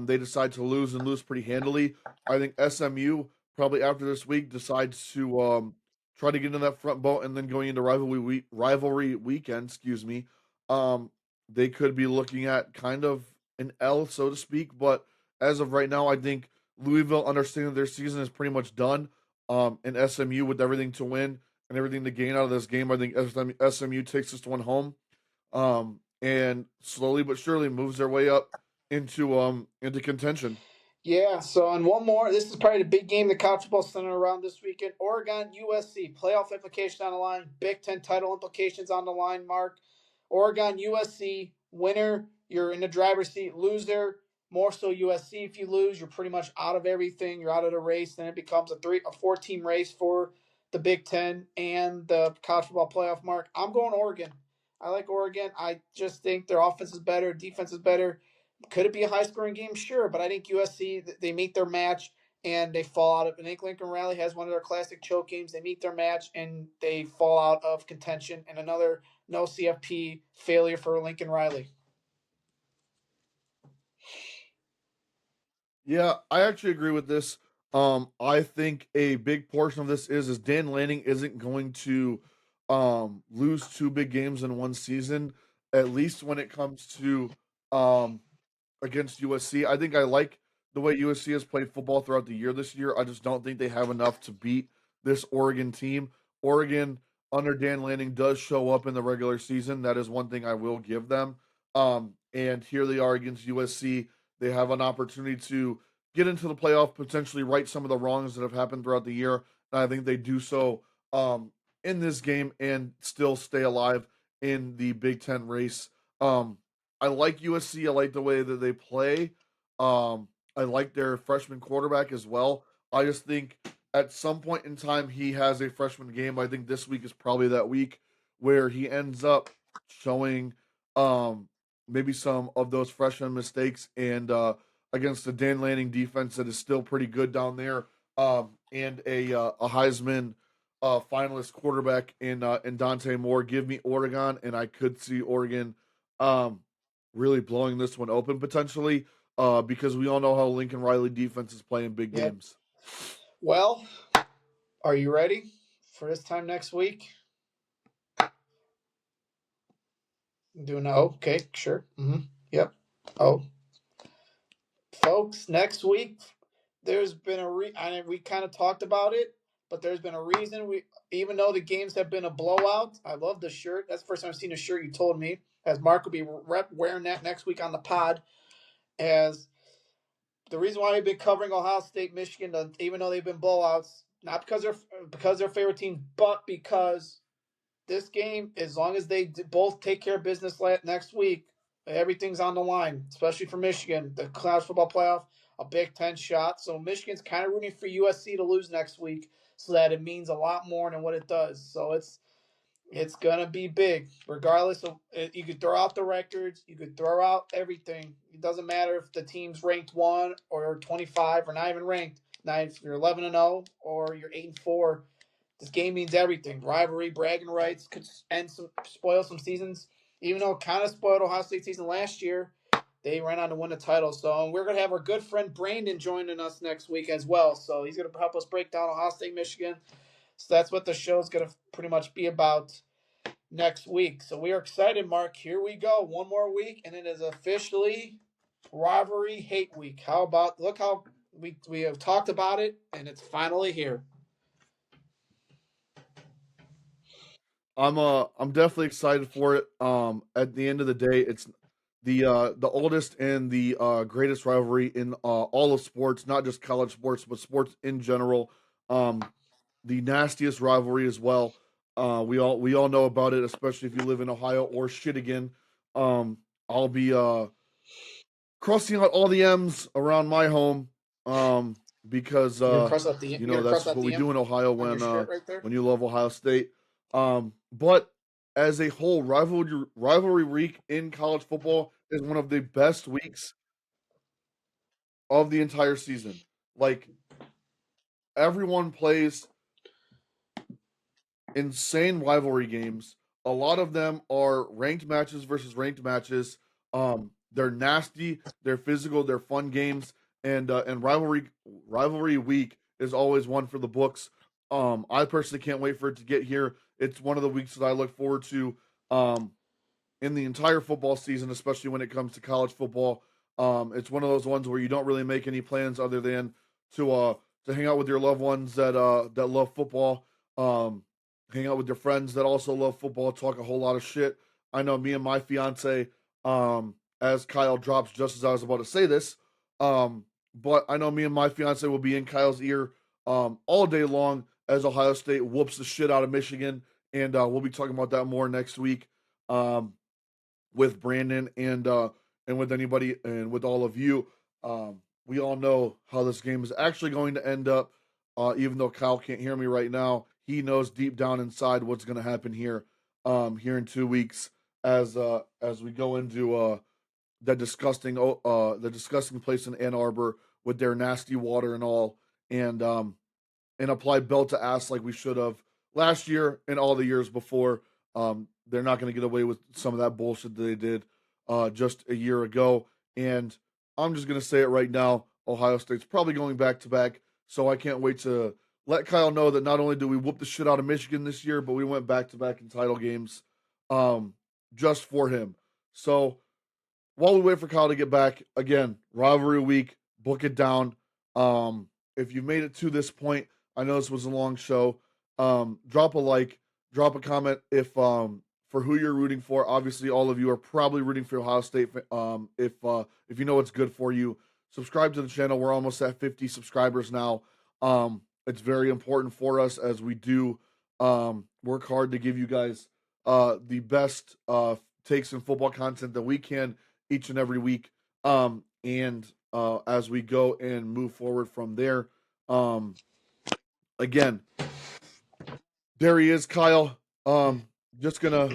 they decide to lose and lose pretty handily. I think SMU probably after this week decides to try to get into that front boat, and then going into rivalry weekend, excuse me, um, they could be looking at kind of an L, so to speak. But as of right now, I think Louisville, understanding their season is pretty much done. And SMU with everything to win and everything to gain out of this game, I think SMU takes this one home, and slowly but surely moves their way up into contention. Yeah, so and one more. This is probably the big game the college football centered around this weekend. Oregon, USC, playoff implications on the line, Big Ten title implications on the line, Mark. Oregon, USC, winner, you're in the driver's seat. Loser, more so USC. If you lose, you're pretty much out of everything. You're out of the race. Then it becomes a 4 team race for the Big Ten and the college football playoff, Mark. I'm going Oregon. I like Oregon. I just think their offense is better, defense is better. Could it be a high scoring game? Sure, but I think USC they meet their match and they fall out of. I think Lincoln Riley has one of their classic choke games. They meet their match and they fall out of contention, and another no CFP failure for Lincoln Riley. Yeah, I actually agree with this. I think a big portion of this is Dan Lanning isn't going to lose two big games in one season, at least when it comes to um against USC. I think I like the way USC has played football throughout the year this year. I just don't think they have enough to beat this Oregon team. Oregon under Dan Lanning does show up in the regular season. That is one thing I will give them. And here they are against USC. They have an opportunity to get into the playoff, potentially right some of the wrongs that have happened throughout the year. And I think they do so in this game and still stay alive in the Big Ten race. I like USC. I like the way that they play. I like their freshman quarterback as well. I just think at some point in time he has a freshman game. I think this week is probably that week where he ends up showing um, maybe some of those freshman mistakes and against the Dan Lanning defense that is still pretty good down there, and a Heisman finalist quarterback in Dante Moore. Give me Oregon, and I could see Oregon um, really blowing this one open potentially, because we all know how Lincoln Riley defense is playing big Yep. games. Well, are you ready for this time next week? Do no. Okay, sure. Yep. Oh, folks, next week there's been I mean, we kind of talked about it, but there's been a reason we even though the games have been a blowout. I love the shirt. That's the first time I've seen a shirt you told me. As Mark will be wearing that next week on the pod. As the reason why we've been covering Ohio State, Michigan, even though they've been blowouts, not because they're favorite teams, but because this game, as long as they both take care of business next week, everything's on the line, especially for Michigan. The college football playoff, a Big Ten shot. So Michigan's kind of rooting for USC to lose next week so that it means a lot more than what it does. So it's gonna be big, regardless of. You could throw out the records, you could throw out everything. It doesn't matter if the team's ranked 1 or 25 or not even ranked. Now, if you're 11-0 or you're 8-4, this game means everything. Rivalry, bragging rights could spoil some seasons. Even though it kind of spoiled Ohio State season last year, they ran on to win the title. So we're gonna have our good friend Brandon joining us next week as well. So he's gonna help us break down Ohio State, Michigan. So that's what the show is gonna pretty much be about next week. So we are excited, Mark. Here we go. One more week, and it is officially rivalry hate week. How about look how we have talked about it, and it's finally here. I'm definitely excited for it. At the end of the day, it's the oldest and the greatest rivalry in all of sports, not just college sports, but sports in general. The nastiest rivalry as well. We all know about it, especially if you live in Ohio or shit again. I'll be crossing out all the M's around my home, because You're gonna that's cross just out what we the M do in Ohio on your shirt right there. when you love Ohio State. But as a whole, rivalry week in college football is one of the best weeks of the entire season. Like, everyone plays insane rivalry games. A lot of them are ranked matches versus ranked matches. They're nasty, they're physical, they're fun games, and rivalry week is always one for the books. I personally can't wait for it to get here. It's one of the weeks that I look forward to in the entire football season, especially when it comes to college football. It's one of those ones where you don't really make any plans other than to hang out with your loved ones that love football. Hang out with your friends that also love football. Talk a whole lot of shit. I know me and my fiance, as Kyle drops just as I was about to say this, but I know me and my fiance will be in Kyle's ear all day long as Ohio State whoops the shit out of Michigan, and we'll be talking about that more next week. Um, with Brandon and with anybody and with all of you. We all know how this game is actually going to end up. Even though Kyle can't hear me right now, he knows deep down inside what's going to happen here. Here in 2 weeks, as we go into the disgusting place in Ann Arbor with their nasty water and all, and apply belt to ass like we should have last year and all the years before. They're not going to get away with some of that bullshit that they did just a year ago. And I'm just going to say it right now. Ohio State's probably going back to back. So I can't wait to let Kyle know that not only do we whoop the shit out of Michigan this year, but we went back to back in title games um, just for him. So while we wait for Kyle to get back, again, rivalry week, book it down. If you made it to this point, I know this was a long show. Drop a like, drop a comment for who you're rooting for. Obviously, all of you are probably rooting for Ohio State. If you know what's good for you, subscribe to the channel. We're almost at 50 subscribers now. It's very important for us as we do work hard to give you guys the best takes and football content that we can each and every week. And as we go and move forward from there, um, again, there he is, Kyle. Just gonna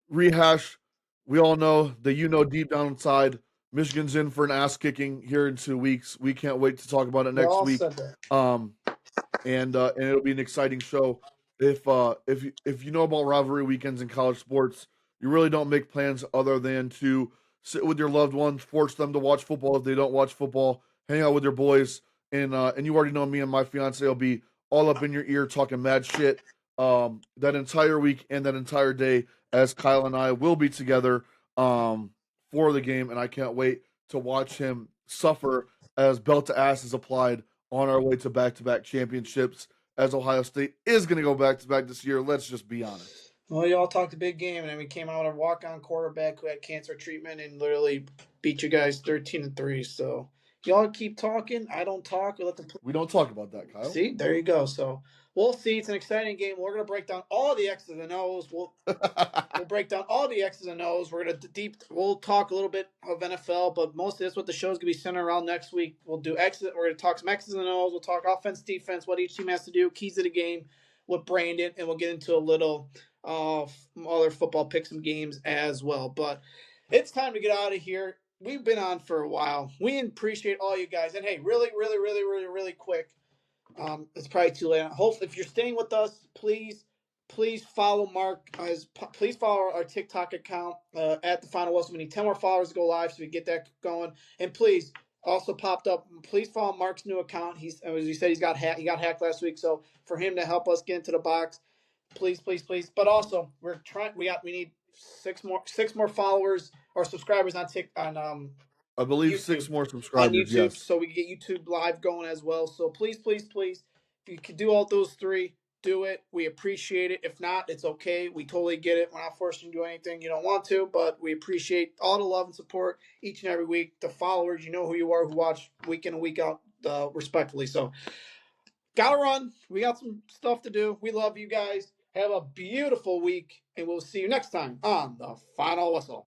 rehash. We all know that deep down inside, Michigan's in for an ass kicking here in 2 weeks. We can't wait to talk about it We next all week. said that. Um, and it'll be an exciting show. If you know about rivalry weekends in college sports, you really don't make plans other than to sit with your loved ones, force them to watch football if they don't watch football, hang out with your boys, and you already know me and my fiance will be all up in your ear talking mad shit that entire week and that entire day as Kyle and I will be together for the game, and I can't wait to watch him suffer as belt to ass is applied on our way to back championships as Ohio State is going to go back to back this year. Let's just be honest. Well, y'all talked a big game, and then we came out with a walk-on quarterback who had cancer treatment and literally beat you guys 13-3. So y'all keep talking. I don't talk. We let them We don't talk about that, Kyle. see. There you go. So we'll see. It's an exciting game. We're gonna break down all the X's and O's. We'll break down all the X's and O's. We're gonna We'll talk a little bit of NFL, but most of this, what the show's gonna be centered around next week. We'll do X's. We're gonna talk some X's and O's. We'll talk offense, defense, what each team has to do, keys of the game with Brandon, and we'll get into a little other football pick some games as well. But it's time to get out of here. We've been on for a while. We appreciate all you guys. And hey, really, really, really, really, really quick. It's probably too late. Hopefully, if you're staying with us, please follow Mark. Please follow our TikTok account at the Final Whistle. We need 10 more followers to go live, so we get that going. And please, also popped up. Please follow Mark's new account. He's, as you said, he got hacked last week. So for him to help us get into the box, please, please, please. But also, we're trying. We need six more followers or subscribers on I believe YouTube 6 more on subscribers. YouTube, Yes. so we can get YouTube live going as well. So please, please, please, if you can do all those three, do it. We appreciate it. If not, it's okay. We totally get it. We're not forcing you to do anything you don't want to, but we appreciate all the love and support each and every week. The followers, you know who you are, who watch week in and week out, respectfully. So gotta run. We got some stuff to do. We love you guys. Have a beautiful week, and we'll see you next time on the Final Whistle.